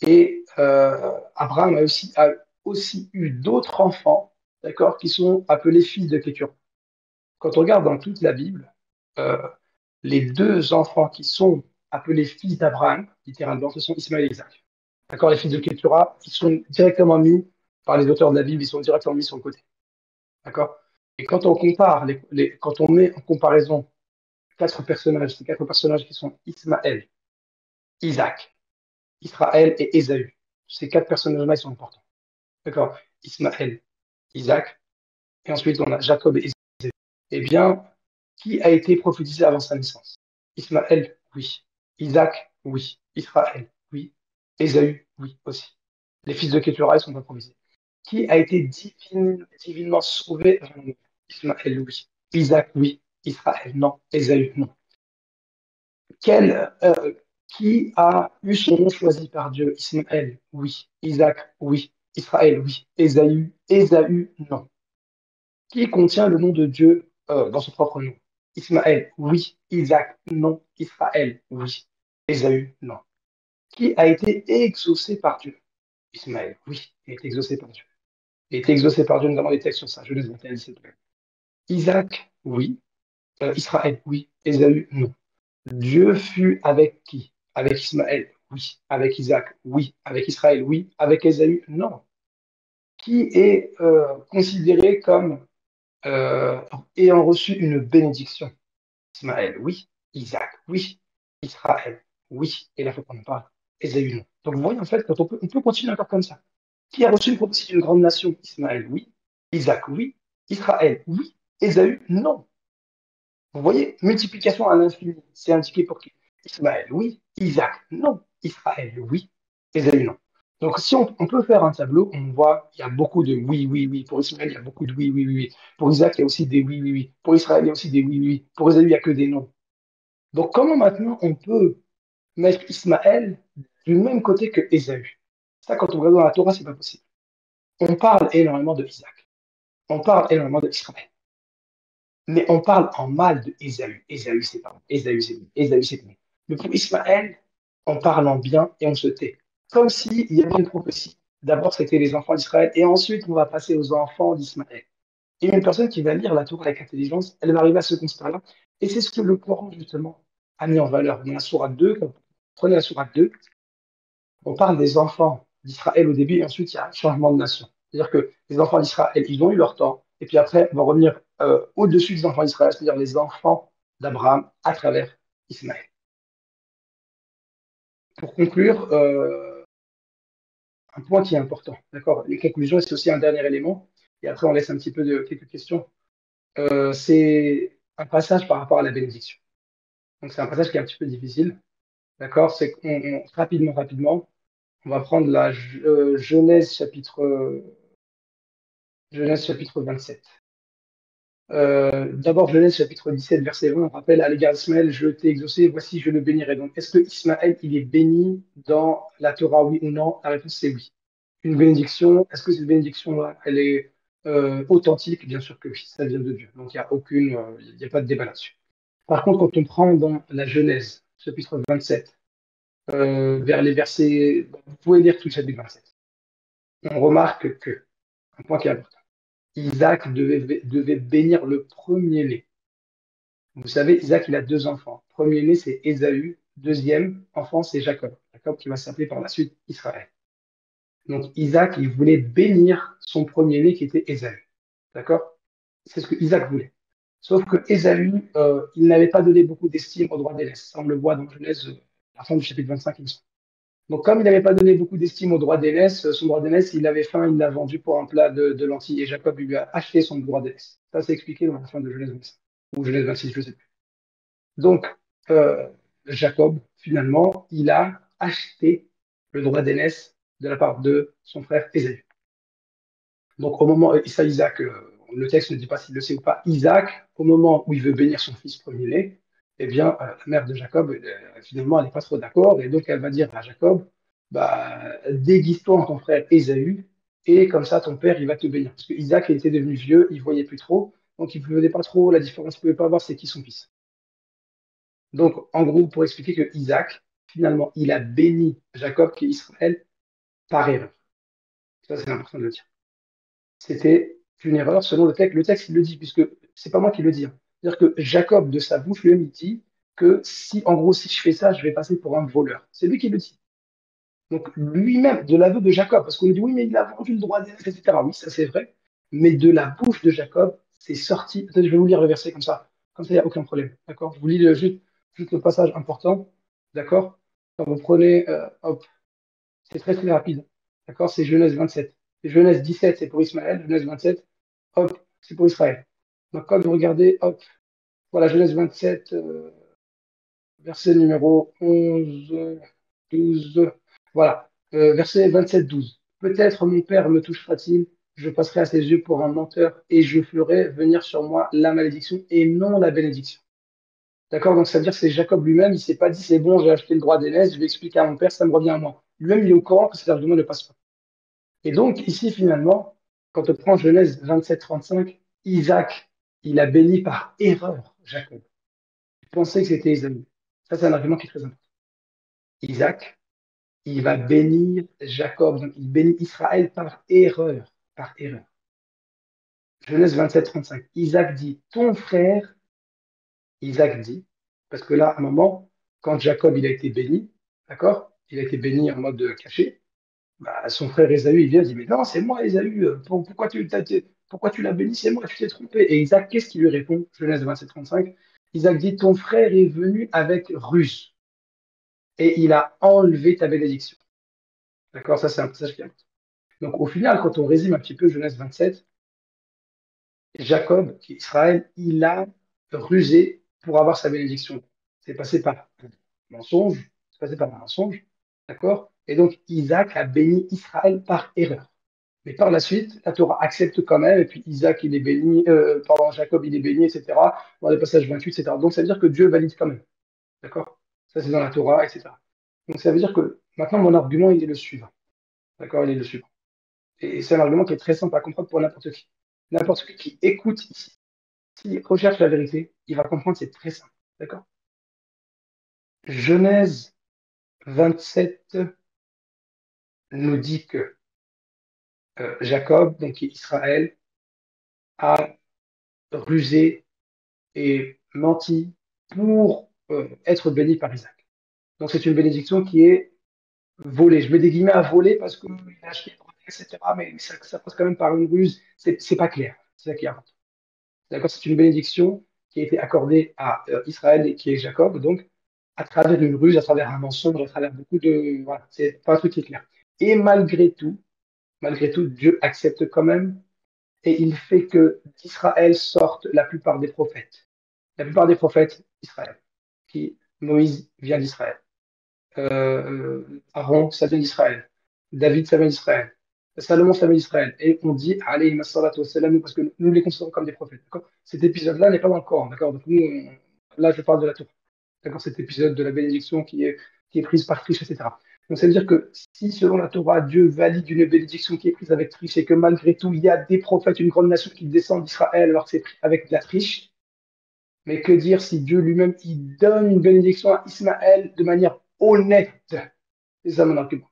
[SPEAKER 1] Et Abraham a aussi eu d'autres enfants, d'accord, qui sont appelés fils de Kétura. Quand on regarde dans toute la Bible, euh, les deux enfants qui sont appelés fils d'Abraham, littéralement, ce sont Ismaël et Isaac. D'accord, les fils de Kétura, ils sont directement mis par les auteurs de la Bible, ils sont directement mis sur le côté. D'accord? Et quand on compare, quand on met en comparaison ces quatre personnages qui sont Ismaël, Isaac, Israël et Ésaü, ces quatre personnages-là, ils sont importants. D'accord? Ismaël, Isaac, et ensuite on a Jacob et Ésaü. Eh bien, qui a été prophétisé avant sa naissance? Ismaël, oui. Isaac, oui. Israël, oui. Ésaü, oui, aussi. Les fils de Kétura, ils sont pas prophésés. Qui a été divinement sauvé avant la mort? Ismaël, oui. Isaac, oui. Israël, non. Ésaü, non. Quel, qui a eu son nom choisi par Dieu? Ismaël, oui. Isaac, oui. Israël, oui. Ésaü, non. Qui contient le nom de Dieu dans son propre nom? Ismaël, oui. Isaac, non. Israël, oui. Ésaü, non. Qui a été exaucé par Dieu? Ismaël, oui. Il a été exaucé par Dieu. Il a été exaucé par Dieu, notamment des textes sur ça. Genèse 21, 17. Isaac, oui. Israël, oui. Ésaü, non. Dieu fut avec qui? Avec Ismaël, oui. Avec Isaac, oui. Avec Israël, oui. Avec Ésaü, non. Qui est considéré comme ayant reçu une bénédiction? Ismaël, oui. Isaac, oui. Israël, oui. Et là, il faut qu'on en parle. Ésaü, non. Donc, vous voyez, en fait, on peut continuer encore comme ça. Qui a reçu une prophétie d'une grande nation? Ismaël, oui. Isaac, oui. Israël, oui. Ésaü, non. Vous voyez, multiplication à l'infini, c'est indiqué pour qui? Ismaël, oui. Isaac, non. Israël, oui. Ésaü, non. Donc, si on peut faire un tableau, on voit, il y a beaucoup de oui, oui, oui. Pour Ismaël, il y a beaucoup de oui, oui, oui, oui. Pour Isaac, il y a aussi des oui, oui, oui. Pour Israël, il y a aussi des oui, oui, oui. Pour Ésaü, il n'y a que des non. Donc, comment maintenant on peut mettre Ismaël du même côté que Ésaü? Ça, quand on regarde dans la Torah, c'est pas possible. On parle énormément de Isaac. On parle énormément de Israël. Mais on parle en mal de Ésaü. Ésaü, c'est pas bon. Ésaü, c'est bon. Ésaü, c'est bon. Mais pour Ismaël, on parle en bien et on se tait. Comme s'il y avait une prophétie. D'abord, c'était les enfants d'Israël et ensuite, on va passer aux enfants d'Ismaël. Et une personne qui va lire la Torah avec intelligence, elle va arriver à ce constat-là. Et c'est ce que le Coran, justement, a mis en valeur. Dans la sourate 2, quand vous prenez la sourate 2, on parle des enfants d'Israël au début et ensuite il y a un changement de nation. C'est-à-dire que les enfants d'Israël, ils ont eu leur temps et puis après, on va revenir au-dessus des enfants d'Israël, c'est-à-dire les enfants d'Abraham à travers Ismaël. Pour conclure, un point qui est important, d'accord? Les conclusions, c'est aussi un dernier élément et après on laisse un petit peu de quelques questions. C'est un passage par rapport à la bénédiction. Donc c'est un passage qui est un petit peu difficile, d'accord? C'est rapidement, on va prendre la Genèse chapitre 27. D'abord, Genèse chapitre 17, verset 20, on rappelle à l'égard d'Ismaël, je t'ai exaucé, voici, je le bénirai. Donc, est-ce que Ismaël, il est béni dans la Torah, oui ou non? La réponse, c'est oui. Une bénédiction, est-ce que cette bénédiction-là, elle est authentique? Bien sûr que oui, ça vient de Dieu. Donc, il n'y a pas de débat là-dessus. Par contre, quand on prend dans la Genèse, chapitre 27, vers les versets, vous pouvez lire tout le chapitre 27, on remarque que, un point qui est important, Isaac devait bénir le premier-né. Vous savez, Isaac, il a deux enfants. Premier-né, c'est Ésaü. Deuxième enfant, c'est Jacob. Jacob qui va s'appeler par la suite Israël. Donc Isaac, il voulait bénir son premier-né qui était Ésaü. D'accord? C'est ce que Isaac voulait. Sauf que Ésaü, il n'avait pas donné beaucoup d'estime au droit d'aînesse. Ça, on le voit dans Genèse, la fin du chapitre 25, il me semble. Donc, comme il n'avait pas donné beaucoup d'estime au droit d'aînesse, son droit d'aînesse, il avait faim, il l'a vendu pour un plat de lentilles et Jacob lui a acheté son droit d'aînesse. Ça, c'est expliqué dans la fin de Genèse 25 ou Genèse 26, je ne sais plus. Donc, euh, Jacob, finalement, il a acheté le droit d'aînesse de la part de son frère Ésaü. Donc, au moment, Isaac, le texte ne dit pas s'il le sait ou pas, Isaac, au moment où il veut bénir son fils premier-né, eh bien, la mère de Jacob, finalement, elle n'est pas trop d'accord, et donc elle va dire à Jacob, bah, déguise-toi en ton frère Ésaü, et comme ça, ton père, il va te bénir. Parce que Isaac, il était devenu vieux, il voyait plus trop, donc il ne faisait pas trop la différence, il ne pouvait pas voir c'est qui son fils. Donc, en gros, pour expliquer que Isaac, finalement, il a béni Jacob, qui est Israël, par erreur. Ça, c'est important de le dire. C'était une erreur selon le texte. Le texte, il le dit, puisque c'est pas moi qui le dis, hein. C'est-à-dire que Jacob, de sa bouche, lui-même, il dit que si, en gros, si je fais ça, je vais passer pour un voleur. C'est lui qui le dit. Donc, lui-même, de l'aveu de Jacob, parce qu'on lui dit, oui, mais il a vendu le droit d'aînesse, etc. Oui, ça c'est vrai. Mais de la bouche de Jacob, c'est sorti. Peut-être je vais vous lire le verset comme ça. Comme ça, il n'y a aucun problème. D'accord? Je vous lis juste le passage important. D'accord? Quand vous prenez, hop, c'est très très rapide. D'accord? C'est Genèse 27. Et Genèse 17, c'est pour Ismaël. Genèse 27, hop, c'est pour Israël. Donc quand vous regardez, hop, voilà, Genèse 27, verset numéro 11, 12, voilà, verset 27, 12. Peut-être mon père me touchera-t-il, je passerai à ses yeux pour un menteur et je ferai venir sur moi la malédiction et non la bénédiction. D'accord? Donc ça veut dire que c'est Jacob lui-même, il s'est pas dit c'est bon, j'ai acheté le droit d'aînesse, je vais expliquer à mon père, ça me revient à moi. Lui-même, il est au courant que cet argument ne passe pas. Et donc, ici, finalement, quand on prend Genèse 27-35, Isaac, il a béni par erreur Jacob. Il pensait que c'était Ésaü. Ça, c'est un argument qui est très important. Isaac, il va bénir Jacob, donc il bénit Israël par erreur. Par erreur. Genèse 27-35. Isaac dit, ton frère, Isaac dit, parce que là, à un moment, quand Jacob il a été béni, d'accord? Il a été béni en mode caché. Bah, son frère Ésaü, il vient, il dit, mais non, c'est moi, Ésaü, pourquoi tu l'as béni, c'est moi, tu t'es trompé. Et Isaac, qu'est-ce qu'il lui répond? Genèse 27-35. Isaac dit, ton frère est venu avec ruse et il a enlevé ta bénédiction. D'accord? Ça, c'est un passage qui est important. Donc, au final, quand on résume un petit peu Genèse 27, Jacob, qui est Israël, il a rusé pour avoir sa bénédiction. C'est passé par un mensonge, c'est passé par un mensonge, d'accord? Et donc, Isaac a béni Israël par erreur. Mais par la suite, la Torah accepte quand même, et puis Isaac, il est béni, pardon, Jacob, il est béni, etc. Dans les passages 28, etc. Donc, ça veut dire que Dieu valide quand même. D'accord? Ça, c'est dans la Torah, etc. Donc, ça veut dire que maintenant, mon argument, il est le suivant. D'accord? Il est le suivant. Et c'est un argument qui est très simple à comprendre pour n'importe qui. N'importe qui écoute ici, s'il recherche la vérité, il va comprendre, c'est très simple. D'accord? Genèse 27 nous dit que Jacob, donc qui est Israël, a rusé et menti pour être béni par Isaac. Donc c'est une bénédiction qui est volée. Je mets des guillemets à voler parce qu'il a acheté, etc. Mais ça passe quand même par une ruse. C'est pas clair. C'est ça qui est important. D'accord? C'est une bénédiction qui a été accordée à Israël et qui est Jacob, donc à travers une ruse, à travers un mensonge, à travers beaucoup de... Voilà, c'est pas un truc qui est clair. Et malgré tout, Dieu accepte quand même et il fait que d'Israël sortent la plupart des prophètes. La plupart des prophètes d'Israël. Qui, Moïse vient d'Israël. Aaron, ça vient d'Israël. David, ça vient d'Israël. Salomon, ça vient d'Israël. Et on dit, alayhi salatu wassalam, parce que nous les considérons comme des prophètes. D'accord. Cet épisode-là n'est pas dans le Coran. D'accord. Donc nous, là, je parle de la Torah. D'accord. Cet épisode de la bénédiction qui est prise par triche, etc. Donc ça veut dire que si, selon la Torah, Dieu valide une bénédiction qui est prise avec triche et que malgré tout, il y a des prophètes, une grande nation qui descend d'Israël alors que c'est pris avec de la triche, mais que dire si Dieu lui-même il donne une bénédiction à Ismaël de manière honnête? C'est ça mon argument.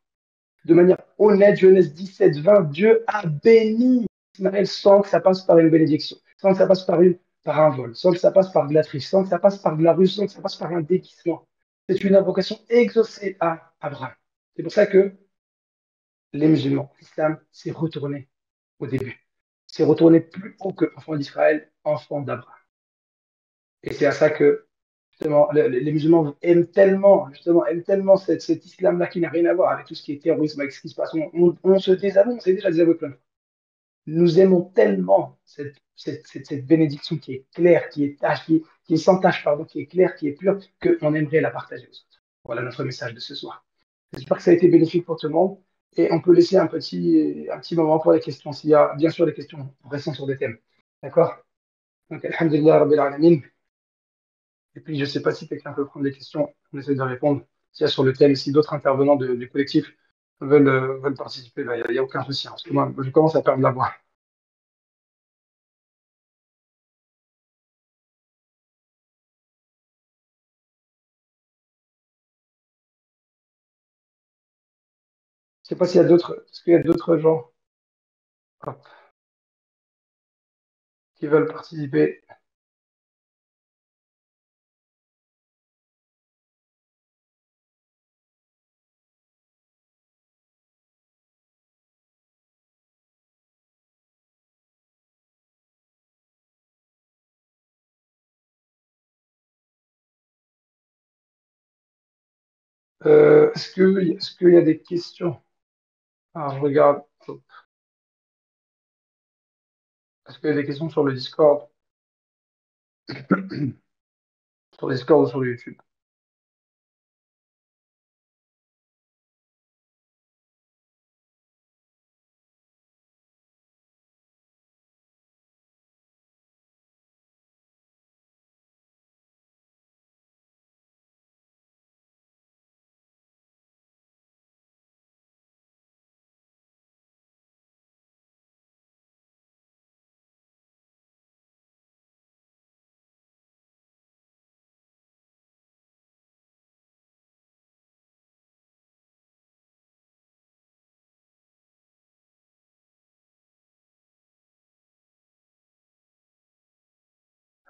[SPEAKER 1] De manière honnête, Genèse 17, 20, Dieu a béni Ismaël sans que ça passe par une bénédiction, sans que ça passe par un vol, sans que ça passe par de la triche, sans que ça passe par de la ruse, sans que ça passe par un déguisement. C'est une invocation exaucée à Abraham. C'est pour ça que les musulmans, l'islam s'est retourné au début. C'est retourné plus haut que enfant d'Israël, enfant d'Abraham. Et c'est à ça que justement, les musulmans aiment tellement cet islam-là qui n'a rien à voir avec tout ce qui est terrorisme, avec ce qui se passe. On se désavoue, on s'est déjà désavoué plein de fois. Nous aimons tellement cette bénédiction qui est claire, qui est sans tâche, pardon, qui est claire, qui est pure, qu'on aimerait la partager aux autres. Voilà notre message de ce soir. J'espère que ça a été bénéfique pour tout le monde. Et on peut laisser un petit moment pour les questions, s'il y a bien sûr des questions restant sur des thèmes. D'accord? Donc, Alhamdulillah, Rabbil Alamin. Et puis, je ne sais pas si quelqu'un peut prendre des questions. On essaie de répondre. S'il y a sur le thème, si d'autres intervenants du collectif veulent participer, il n'y a aucun souci, hein, parce que moi, je commence à perdre la voix. Je ne sais pas s'il y a d'autres, est-ce qu'il y a d'autres gens hop, qui veulent participer. Est-ce qu'il y a des questions? Alors, je regarde. Hop. Est-ce qu'il y a des questions sur le Discord? Sur le Discord ou sur le YouTube?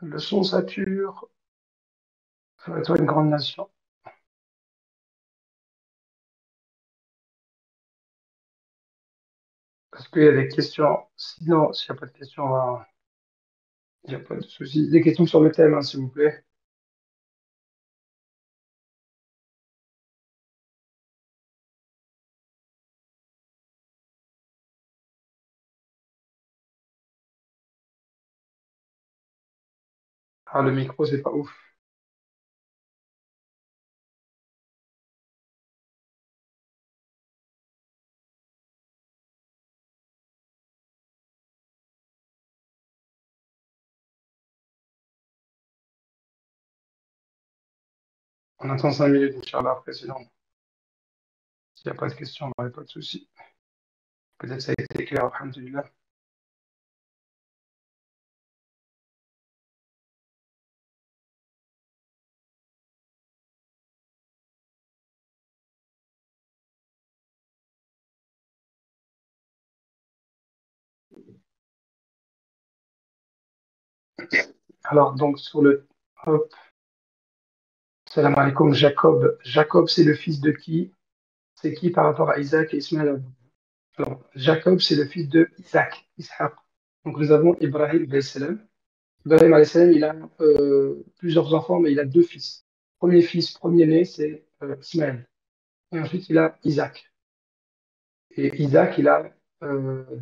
[SPEAKER 1] Le son sature. Ça va être une grande nation. Est-ce qu'il y a des questions? Sinon, s'il n'y a pas de questions, il n'y a pas de souci. Des questions sur le thème, hein, s'il vous plaît. Ah, le micro, c'est pas ouf. On attend 5 minutes, Inch'Allah, après, sinon, s'il n'y a pas de questions, il n'y aurait pas de souci. Peut-être ça a été clair, alhamdulillah. Alors, donc, sur le. Hop, salam alaikum, Jacob. Jacob, c'est le fils de qui? C'est qui par rapport à Isaac et Ismaël? Alors, Jacob, c'est le fils de Isaac, Ishaq. Donc, nous avons Ibrahim, alayhi salam. Ibrahim, alayhi salam, il a plusieurs enfants, mais il a deux fils. Premier fils, premier-né, c'est Ismaël. Et ensuite, il a Isaac. Et Isaac, il a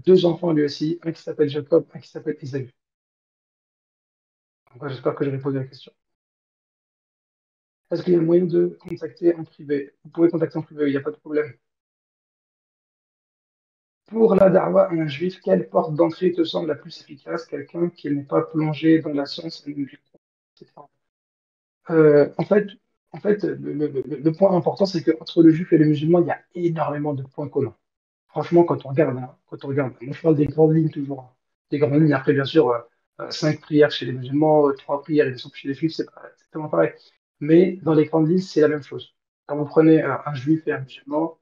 [SPEAKER 1] deux enfants lui aussi, un qui s'appelle Jacob, un qui s'appelle Isaïe. Donc, j'espère que j'ai répondu à la question. Est-ce qu'il y a moyen de contacter en privé? Vous pouvez contacter en privé, il n'y a pas de problème. Pour la darwa à un juif, quelle porte d'entrée te semble la plus efficace? Quelqu'un qui n'est pas plongé dans la science et etc. En fait, le point important, c'est qu'entre le juif et le musulman, il y a énormément de points communs. Franchement, quand on regarde, hein, moi je parle des grandes lignes toujours, hein. Des grandes lignes, après, bien sûr, cinq prières chez les musulmans, trois prières, il me semble, chez les juifs, c'est pas exactement pareil. Mais dans les grandes lignes, c'est la même chose. Quand vous prenez un juif et un musulman,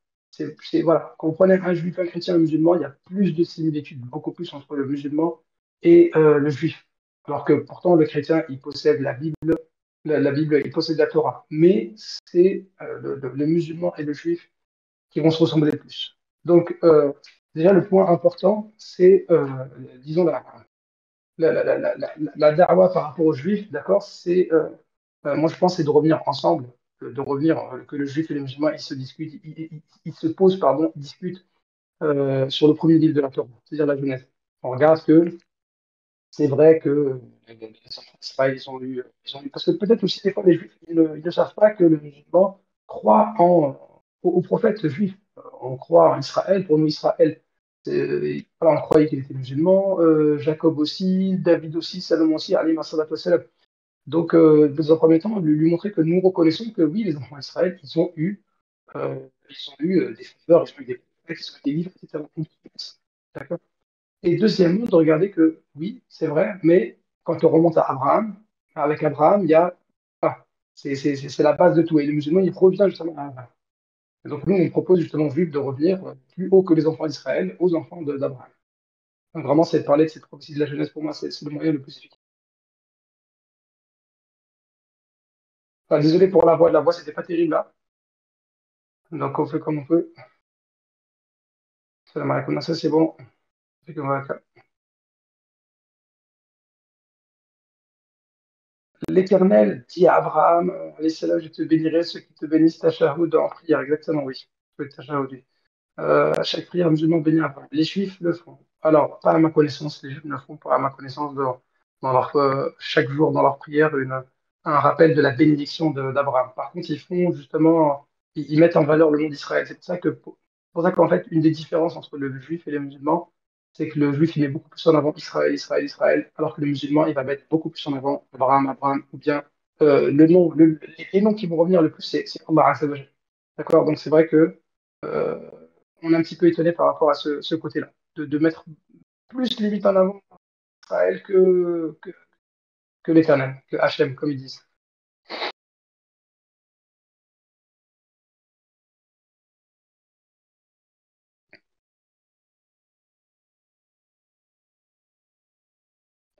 [SPEAKER 1] voilà. Quand vous prenez un juif, un chrétien et un musulman, il y a plus de similitudes, beaucoup plus entre le musulman et le juif. Alors que pourtant, le chrétien, il possède la Bible, la Bible, il possède la Torah. Mais c'est le musulman et le juif qui vont se ressembler le plus. Donc, déjà, le point important, c'est, disons, la da'wa par rapport aux juifs, d'accord, moi je pense, c'est de revenir ensemble, de revenir, que le juif et le musulman, ils se discutent, ils se posent, pardon, ils discutent sur le premier livre de la Torah, c'est-à-dire la Genèse. On regarde que c'est vrai que les enfants d'Israël, parce que peut-être aussi des fois les juifs, ils ne savent pas que le musulman croit au prophète juif. On croit en Israël, pour nous Israël, voilà, on croyait qu'il était musulman, Jacob aussi, David aussi, Salomon aussi, alayhi salatu wassalam. Donc, dans un premier temps, lui montrer que nous reconnaissons que oui, les enfants d'Israël, ils ont eu des faveurs, ils ont eu des prophètes, ils ont eu des livres, etc. D'accord? Et deuxièmement, de regarder que oui, c'est vrai, mais quand on remonte à Abraham, avec Abraham, il y a. Ah, c'est la base de tout. Et le musulman, il revient justement à Abraham. Et donc nous, on propose justement aux Juifs de revenir plus haut que les enfants d'Israël, aux enfants d'Abraham. Donc vraiment, c'est de parler de cette prophétie de la jeunesse, pour moi, c'est le moyen le plus efficace. Enfin, désolé pour la voix, c'était pas terrible là. Donc on fait comme on peut. Salam alaikum, ça c'est bon. On fait comme on va. L'Éternel dit à Abraham, alayhi salam, je te bénirai, ceux qui te bénissent, tashahhud en prière. Exactement, oui. Oui, tashahhud, oui. À chaque prière musulmane bénit Abraham. Les Juifs le font. Alors, pas à ma connaissance, les Juifs ne le font pas à ma connaissance dans leur, chaque jour dans leur prière un rappel de la bénédiction d'Abraham. Par contre, ils font justement, ils mettent en valeur le nom d'Israël. C'est pour ça qu'en fait, une des différences entre le Juif et les musulmans, c'est que le Juif, il met beaucoup plus en avant Israël, Israël, Israël, alors que le musulman, il va mettre beaucoup plus en avant Abraham, Abraham, ou bien le nom, les noms qui vont revenir le plus, c'est Allah Azza wa Jalla. D'accord? Donc c'est vrai que euh, on est un petit peu étonné par rapport à ce côté-là, de mettre plus limite en avant Israël que l'Éternel, que Hachem, comme ils disent.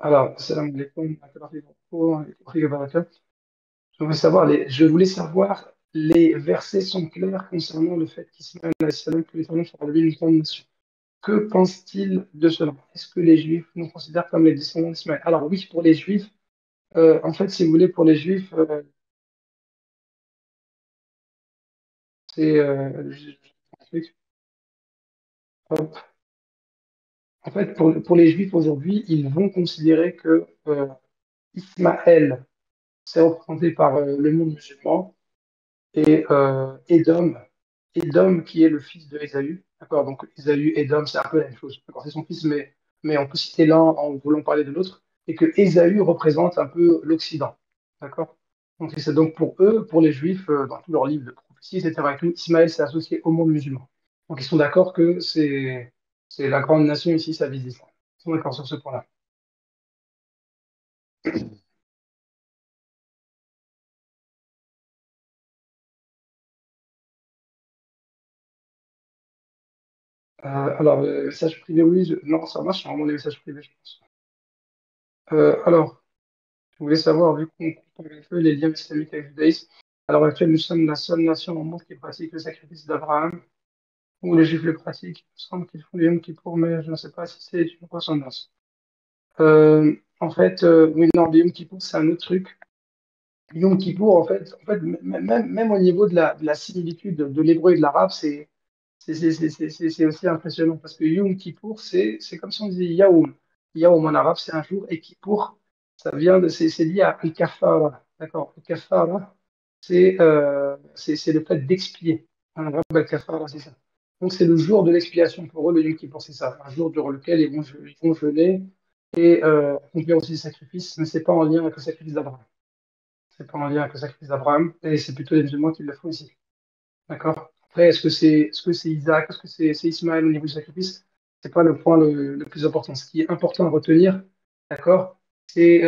[SPEAKER 1] Alors, salam alaikum, je voulais savoir, les versets sont clairs concernant le fait qu'Ismaël, alayhi salam, que l'Éternel fera de lui une grande nation. Que pense-t-il de cela? Est-ce que les Juifs nous considèrent comme les descendants d'Ismaël? Alors oui, pour les Juifs, en fait, si vous voulez, pour les Juifs, c'est... hop. En fait, pour les Juifs aujourd'hui, ils vont considérer que Ismaël, c'est représenté par le monde musulman, et Édom qui est le fils de Ésaü. D'accord? Donc Ésaü, Édom, c'est un peu la même chose. D'accord? C'est son fils, mais on peut citer l'un en voulant parler de l'autre, et que Ésaü représente un peu l'Occident. D'accord? Donc, c'est donc pour eux, pour les Juifs, dans tous leurs livres de prophétie, etc., et tout, Ismaël s'est associé au monde musulman. Donc, ils sont d'accord que c'est la grande nation ici, ça vise l'islam. Ils sont d'accord sur ce point-là. Message privé, oui, non, ça marche, c'est vraiment des messages privés, je pense. Alors, je voulais savoir, vu qu'on compare un peu les liens islamiques avec le judaïsme, à l'heure actuelle, nous sommes la seule nation au monde qui pratique le sacrifice d'Abraham, ou les Juifs le pratiquent. Il me semble qu'ils font les Yom Kippour, mais je ne sais pas si c'est une ressemblance. Oui, non, le Yom Kippour, c'est un autre truc. Yom Kippour, même au niveau de la similitude de l'hébreu et de l'arabe, c'est aussi impressionnant parce que Yom Kippour, c'est comme si on disait Yaoum. Yaoum en arabe, c'est un jour, et Kippour, c'est lié à Al-Kafara. D'accord? Al-Kafara, c'est le fait d'expier. Un verbe Al-Kafara, c'est ça. Donc, c'est le jour de l'expiation pour eux, le Yom Kippour, c'est ça. Un jour durant lequel ils vont jeûner et accomplir aussi des sacrifices, mais c'est pas en lien avec le sacrifice d'Abraham. C'est pas en lien avec le sacrifice d'Abraham, et c'est plutôt les musulmans qui le font ici. D'accord? Après, est-ce que c'est Isaac, est-ce que c'est Ismaël au niveau du sacrifice? C'est pas le point le plus important. Ce qui est important à retenir, d'accord, c'est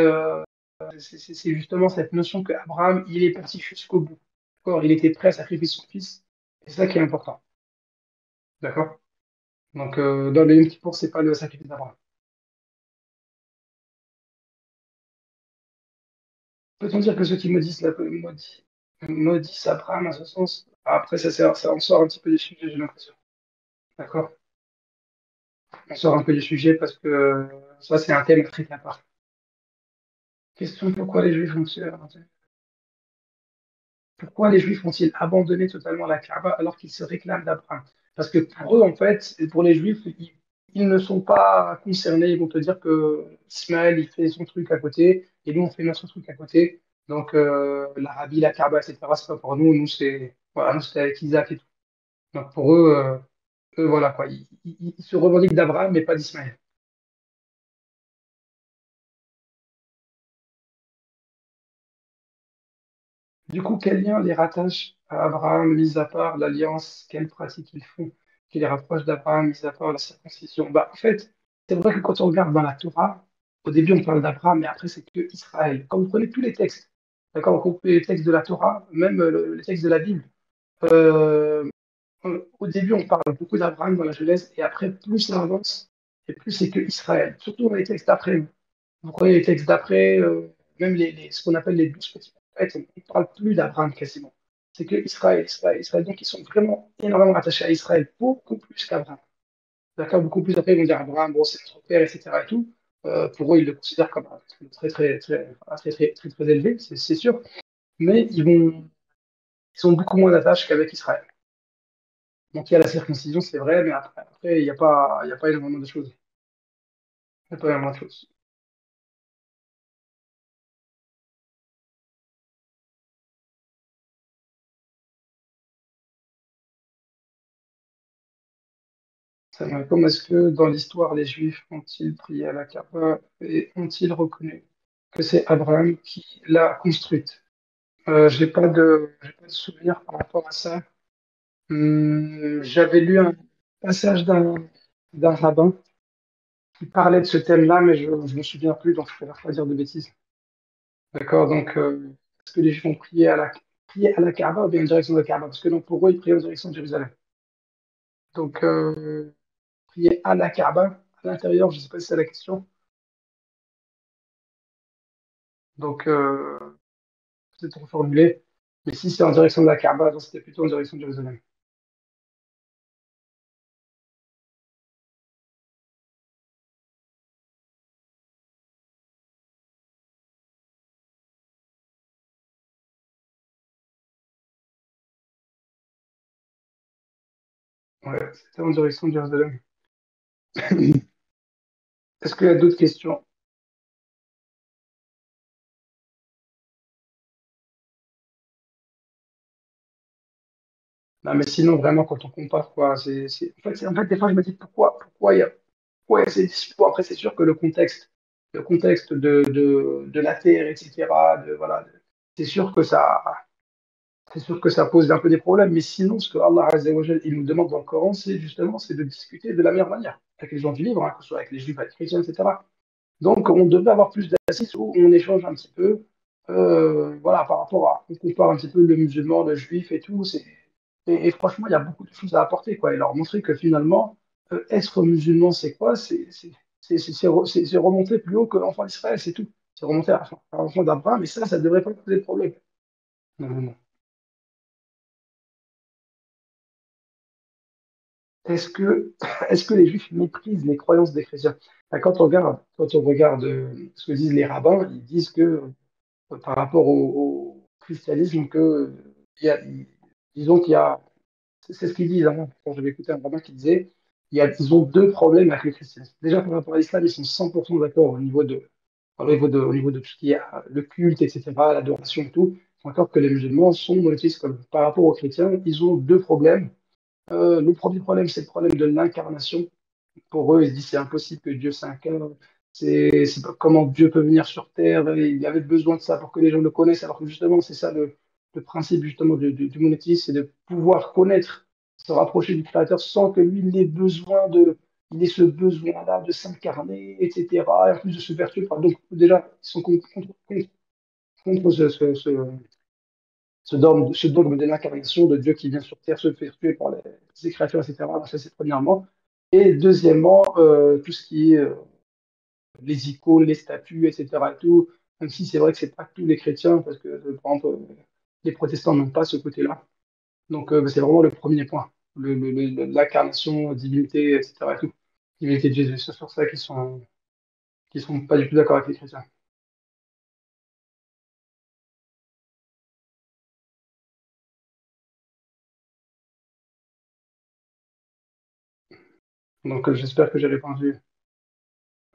[SPEAKER 1] c'est justement cette notion que Abraham, il est parti jusqu'au bout. D'accord? Il était prêt à sacrifier son fils. C'est ça qui est important. D'accord? Donc, dans le Yom Kippour, c'est pas le sacrifice d'Abraham. Peut-on dire que ceux qui maudissent Abraham à ce sens? Après, ça en sort un petit peu des sujets, j'ai l'impression. D'accord? On sort un peu du sujet parce que ça, c'est un thème très à part. Question, pourquoi les Juifs ont-ils abandonné totalement la Kaaba alors qu'ils se réclament d'Abraham? Parce que pour eux, en fait, et pour les Juifs, ils ne sont pas concernés. Ils vont te dire que Ismaël, il fait son truc à côté et nous, on fait notre truc à côté. Donc, l'Arabie, la Kaaba, etc., c'est pas pour nous. Nous, c'est voilà, nous, c'est avec Isaac et tout. Donc, pour eux, voilà quoi. Ils se revendiquent d'Abraham, mais pas d'Ismaël. Du coup, quel lien les rattache à Abraham, mis à part l'alliance, quelle pratique ils font, qui les rapproche d'Abraham, mis à part la circoncision? Bah, en fait, c'est vrai que quand on regarde dans la Torah, au début on parle d'Abraham, mais après c'est que Israël. Quand vous prenez tous les textes, d'accord, vous prenez les textes de la Torah, même les textes de la Bible, euh, au début on parle beaucoup d'Abraham dans la Genèse, et après plus ça avance, et plus c'est que Israël. Surtout dans les textes d'après. Vous croyez les textes d'après, même ce qu'on appelle les 12 petits prophètes, on ne parle plus d'Abraham quasiment. C'est que Israël, Israël, Israël. Donc ils sont vraiment énormément attachés à Israël, beaucoup plus qu'Abraham. D'accord, beaucoup plus après, ils vont dire Abraham, bon, c'est notre père, etc. et tout. Pour eux, ils le considèrent comme un très, très élevé, c'est sûr. Mais ils ont beaucoup moins d'attache qu'avec Israël. Donc il y a la circoncision, c'est vrai, mais après il y a pas énormément de choses. Il n'y a pas énormément de choses. Comment est-ce que dans l'histoire, les Juifs ont-ils prié à la Kaaba et ont-ils reconnu que c'est Abraham qui l'a construite? J'ai pas de souvenir par rapport à ça. J'avais lu un passage d'un rabbin qui parlait de ce thème-là, mais je ne me souviens plus, donc je préfère pas dire de bêtises. D'accord, donc est-ce que les Juifs ont prié à la Kaaba ou bien en direction de la Kaaba? Parce que donc, pour eux, ils priaient en direction de Jérusalem. Donc, prier à la Kaaba, à l'intérieur, je ne sais pas si c'est la question. Donc, c'est trop formulé. Mais si c'est en direction de la Kaaba, donc c'était plutôt en direction de Jérusalem. Ouais, c'était en direction de Jérusalem. Est-ce qu'il y a d'autres questions? Non, mais sinon, vraiment, quand on compare, quoi, en fait, des fois, je me dis pourquoi il y a ces disputes. Bon, après, c'est sûr que le contexte de la terre, etc., voilà, c'est sûr que ça, c'est sûr que ça pose un peu des problèmes. Mais sinon, ce que Allah Azza wa Jal, il nous demande dans le Coran, c'est justement, c'est de discuter de la meilleure manière avec les gens du livre, hein, que ce soit avec les juifs, avec les chrétiens, etc. Donc, on devait avoir plus d'assises où on échange un petit peu, voilà, par rapport à, on compare un petit peu le musulman, le juif et tout. Et franchement, il y a beaucoup de choses à apporter, quoi. Et leur montrer que finalement, être musulman, c'est quoi? C'est remonter plus haut que l'enfant d'Israël, c'est tout. C'est remonter à l'enfant d'Abraham, et ça ne devrait pas poser de problème. Non, non, non. Est-ce que, est-ce que les juifs méprisent les croyances des chrétiens? Enfin, quand on regarde ce que disent les rabbins, ils disent que par rapport au christianisme il y a, disons qu'il y a, c'est ce qu'ils disent, hein, quand j'avais écouté un rabbin qui disait, ils ont deux problèmes avec le christianisme. Déjà, par rapport à l'islam, ils sont 100% d'accord au niveau de tout ce qui est le culte, etc., l'adoration et tout. Ils sont d'accord que les musulmans sont monothéistes. Par rapport aux chrétiens, ils ont deux problèmes. Le premier problème, c'est le problème de l'incarnation. Pour eux, ils se disent c'est impossible que Dieu s'incarne. Comment Dieu peut venir sur terre. Il avait besoin de ça pour que les gens le connaissent, alors que justement, c'est ça le principe justement du monothéisme, c'est de pouvoir connaître, se rapprocher du Créateur sans que lui il ait il ait ce besoin-là de s'incarner, etc. Et en plus de se faire tuer. Donc déjà, ils sont contre ce dogme de l'incarnation de Dieu qui vient sur terre se faire tuer par ses créatures, etc. Donc ça, c'est premièrement. Et deuxièmement, tout ce qui est les icônes, les statues, etc. et tout, même si c'est vrai que c'est pas tous les chrétiens, parce que par exemple, les protestants n'ont pas ce côté-là. Donc c'est vraiment le premier point, l'incarnation, divinité, etc. et tout. Divinité de Jésus, c'est sur ça qu'ils sont pas du tout d'accord avec les chrétiens. Donc j'espère que j'ai répondu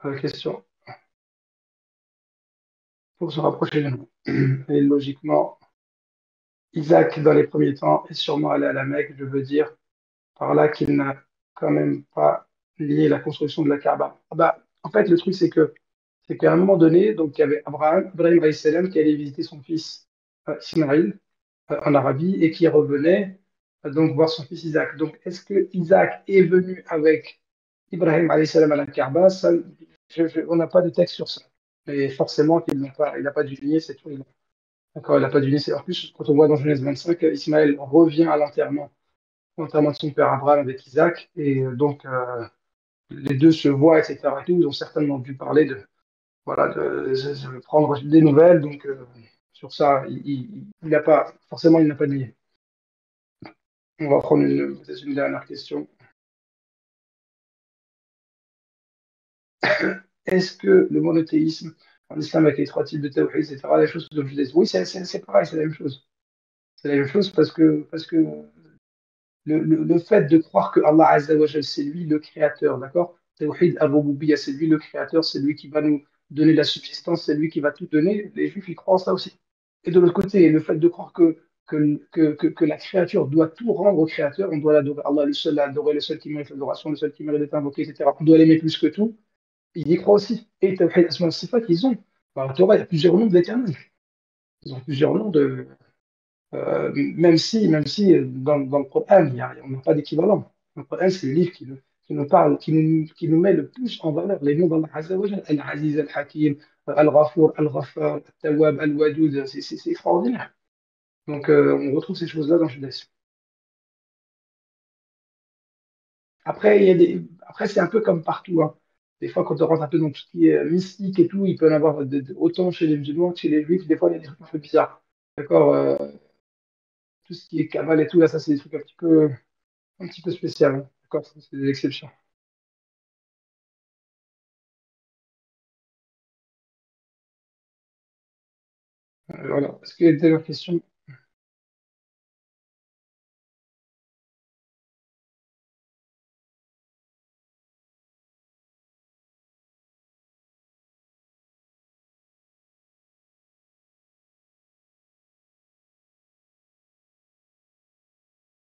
[SPEAKER 1] à la question pour se rapprocher de nous. Et logiquement, Isaac, dans les premiers temps, est sûrement allé à la Mecque, je veux dire, par là qu'il n'a quand même pas lié la construction de la Kaaba. Ah bah, en fait, le truc, c'est qu'à un moment donné, donc, il y avait Ibrahim alayhi salam, qui allait visiter son fils Ismaïl en Arabie et qui revenait donc voir son fils Isaac. Donc, est-ce que Isaac est venu avec Ibrahim alayhi salam à la Kaaba? Ça, on n'a pas de texte sur ça. Mais forcément qu'il n'a pas, il n'a pas dû lier, c'est tout. D'accord, il n'a pas dû lier. En plus, quand on voit dans Genèse 25, Ismaël revient à l'enterrement de son père Abraham avec Isaac, et donc les deux se voient, etc. et tout, ils ont certainement dû parler voilà, de prendre des nouvelles, donc sur ça, il n'a pas, forcément, il n'a pas nié. On va prendre peut-être une dernière question. Est-ce que le monothéisme en islam avec les trois types de tawhid, etc., les choses que je disais, oui, c'est pareil, c'est la même chose. C'est la même chose parce que le fait de croire que Allah Azza wa Jal, c'est lui le créateur, d'accord? Tawhid al-Rububiyyah, c'est lui le créateur, c'est lui qui va nous donner la subsistance, c'est lui qui va tout donner. Les Juifs, ils croient en ça aussi. Et de l'autre côté, le fait de croire que la créature doit tout rendre au créateur, on doit l'adorer. Allah, le seul à adorer, le seul qui mérite l'adoration, le seul qui mérite d'être invoqué, etc. On doit l'aimer plus que tout. Ils y croient aussi. Et Tawhid Asma wa Sifat, ils ont. Dans la Torah, il y a plusieurs noms de l'éternel. Ils ont plusieurs noms même si dans le Coran, on n'a pas d'équivalent. Le Coran, c'est le livre qui nous parle, qui nous met le plus en valeur les noms d'Allah Azza wa Jal. Al-Aziz, Al-Hakim, Al-Ghafour, Al-Ghaffar, Al-Tawwab, Al-Wadoud, c'est extraordinaire. Donc, on retrouve ces choses-là dans le judaïsme. Après, après c'est un peu comme partout, hein. Des fois, quand on rentre un peu dans tout ce qui est mystique et tout, il peut y en avoir autant chez les musulmans que chez les juifs. Des fois, il y a des trucs un peu bizarres. D'accord? Tout ce qui est cabale et tout, là, ça, c'est des trucs un petit peu spécial, hein. D'accord? Ça, c'est des exceptions. Voilà. Est-ce qu'il y a des dernières questions?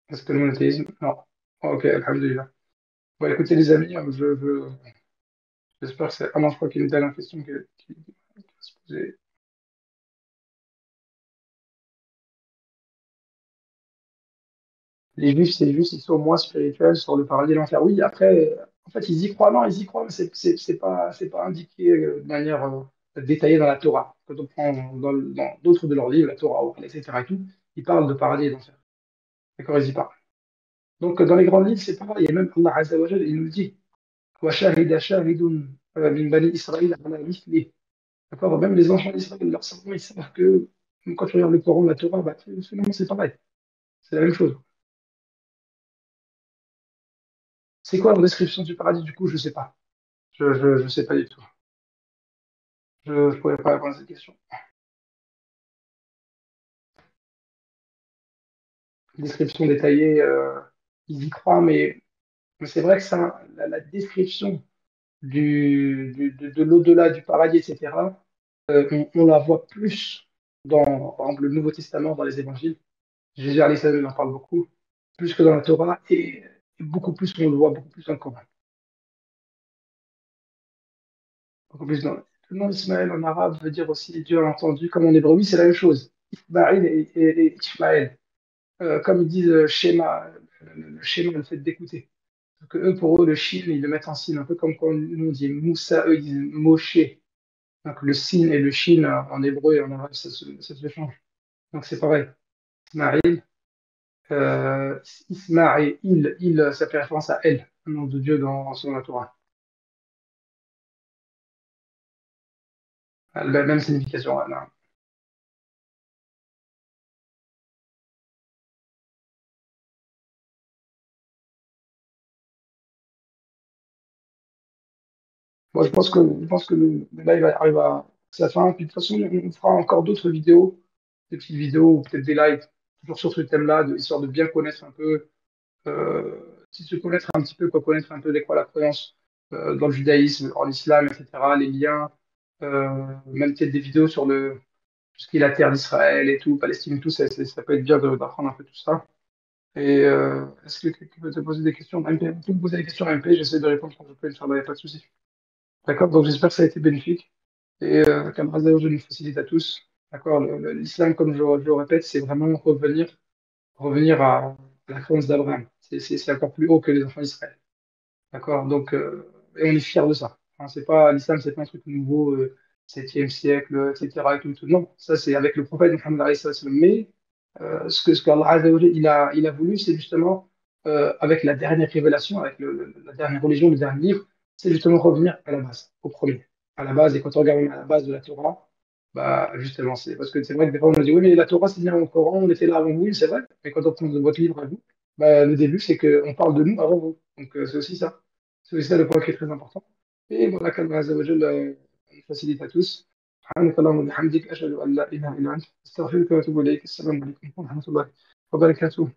[SPEAKER 1] Est-ce que le monothéisme? Non. Ok, alhamdulillah. Bon, écoutez, les amis, j'espère que c'est. Ah non, je crois qu'il y a une dernière question qui va se poser. Les Juifs, c'est juste, ils sont moins spirituels sur le paradis et l'enfer. Oui, après, en fait, ils y croient, non, ils y croient, mais c'est pas indiqué de manière détaillée dans la Torah. Quand on prend dans d'autres de leurs livres, la Torah, etc., et tout, ils parlent de paradis et d'enfer. D'accord, ils y parlent. Donc, dans les grandes livres, c'est pareil. Et même Allah Azza wa Jalla, il nous le dit. وَشَهِدَ شَاهِدٌ مِنْ بَنِي إِسْرَائِيلَ عَلَى مِثْلِهِ. D'accord, même les enfants d'Israël, leurs savants, ils savent que quand tu regardes le Coran, la Torah, bah, finalement, c'est pareil. C'est la même chose. C'est quoi la description du paradis, du coup? Je sais pas. Je sais pas du tout. Je pourrais pas répondre à cette question. Description détaillée, ils y croient, mais c'est vrai que ça, la description de l'au-delà, du paradis, etc., on la voit plus dans, par exemple, le Nouveau Testament, dans les évangiles. Jésus alayhi salam, il en parle beaucoup, plus que dans la Torah, et beaucoup plus, on le voit beaucoup plus dans le Coran. Beaucoup plus dans... Le nom Ismaël en arabe veut dire aussi Dieu a entendu, comme en hébreu, oui, c'est la même chose. Ismaël et Ishmaël. Comme ils disent schéma, le schéma, le fait d'écouter. Donc, eux, pour eux, le shin, ils le mettent en signe, un peu comme quand nous on dit Moussa, eux, ils disent Moshe. Donc le sin et le shin en hébreu et en arabe, ça se change. Donc c'est pareil. Ismaïl, Ismaël, ça fait référence à elle, le nom de Dieu dans la Torah. La même signification. Non. Moi, je pense que le live arrive à sa fin. Puis de toute façon, on fera encore d'autres vidéos, des petites vidéos ou peut-être des lives, toujours sur ce thème-là, histoire de bien connaître un peu, si se connaître un petit peu, quoi, connaître un peu les quoi la croyance dans le judaïsme, en islam, etc., les liens, même peut-être des vidéos sur tout ce qui est la terre d'Israël et tout, Palestine et tout, ça peut être bien d'apprendre un peu tout ça. Et est-ce que quelqu'un peut te poser des questions? MP, vous pouvez me poser des questions à MP, j'essaie de répondre quand je peux, Inch'Allah, il n'y a pas de souci. D'accord? Donc j'espère que ça a été bénéfique. Et qu'Allah Azza wa Jalla nous facilite à tous. D'accord? L'islam, comme je le répète, c'est vraiment revenir à la croyance d'Abraham. C'est encore plus haut que les enfants d'Israël. D'accord? Donc, et on est fiers de ça. Hein, c'est pas, l'islam, c'est pas un truc nouveau, 7e siècle, etc. Et tout, tout. Non, ça, c'est avec le prophète Mohammed alayhi salam. Mais ce qu'Allah Azza wa Jalla, il a voulu, c'est justement, avec la dernière révélation, avec la dernière religion, le dernier livre, c'est justement revenir à la base, au premier. À la base, et quand on regarde à la base de la Torah, bah, justement, c'est parce que c'est vrai que des fois, on nous dit, oui, mais la Torah, c'est bien au Coran, on était là avant vous, oui, c'est vrai. Mais quand on prend votre livre à vous, bah, le début, c'est qu'on parle de nous avant vous. Donc, c'est aussi ça. C'est aussi ça le point qui est très important. Et voilà, qu'Allah Azza wa Jalla nous facilite à tous. سبحانك اللهم وبحمدك أشهد أن لا إله إلا أنت أستغفرك وأتوب إليك السلام عليكم ورحمة الله وبركاته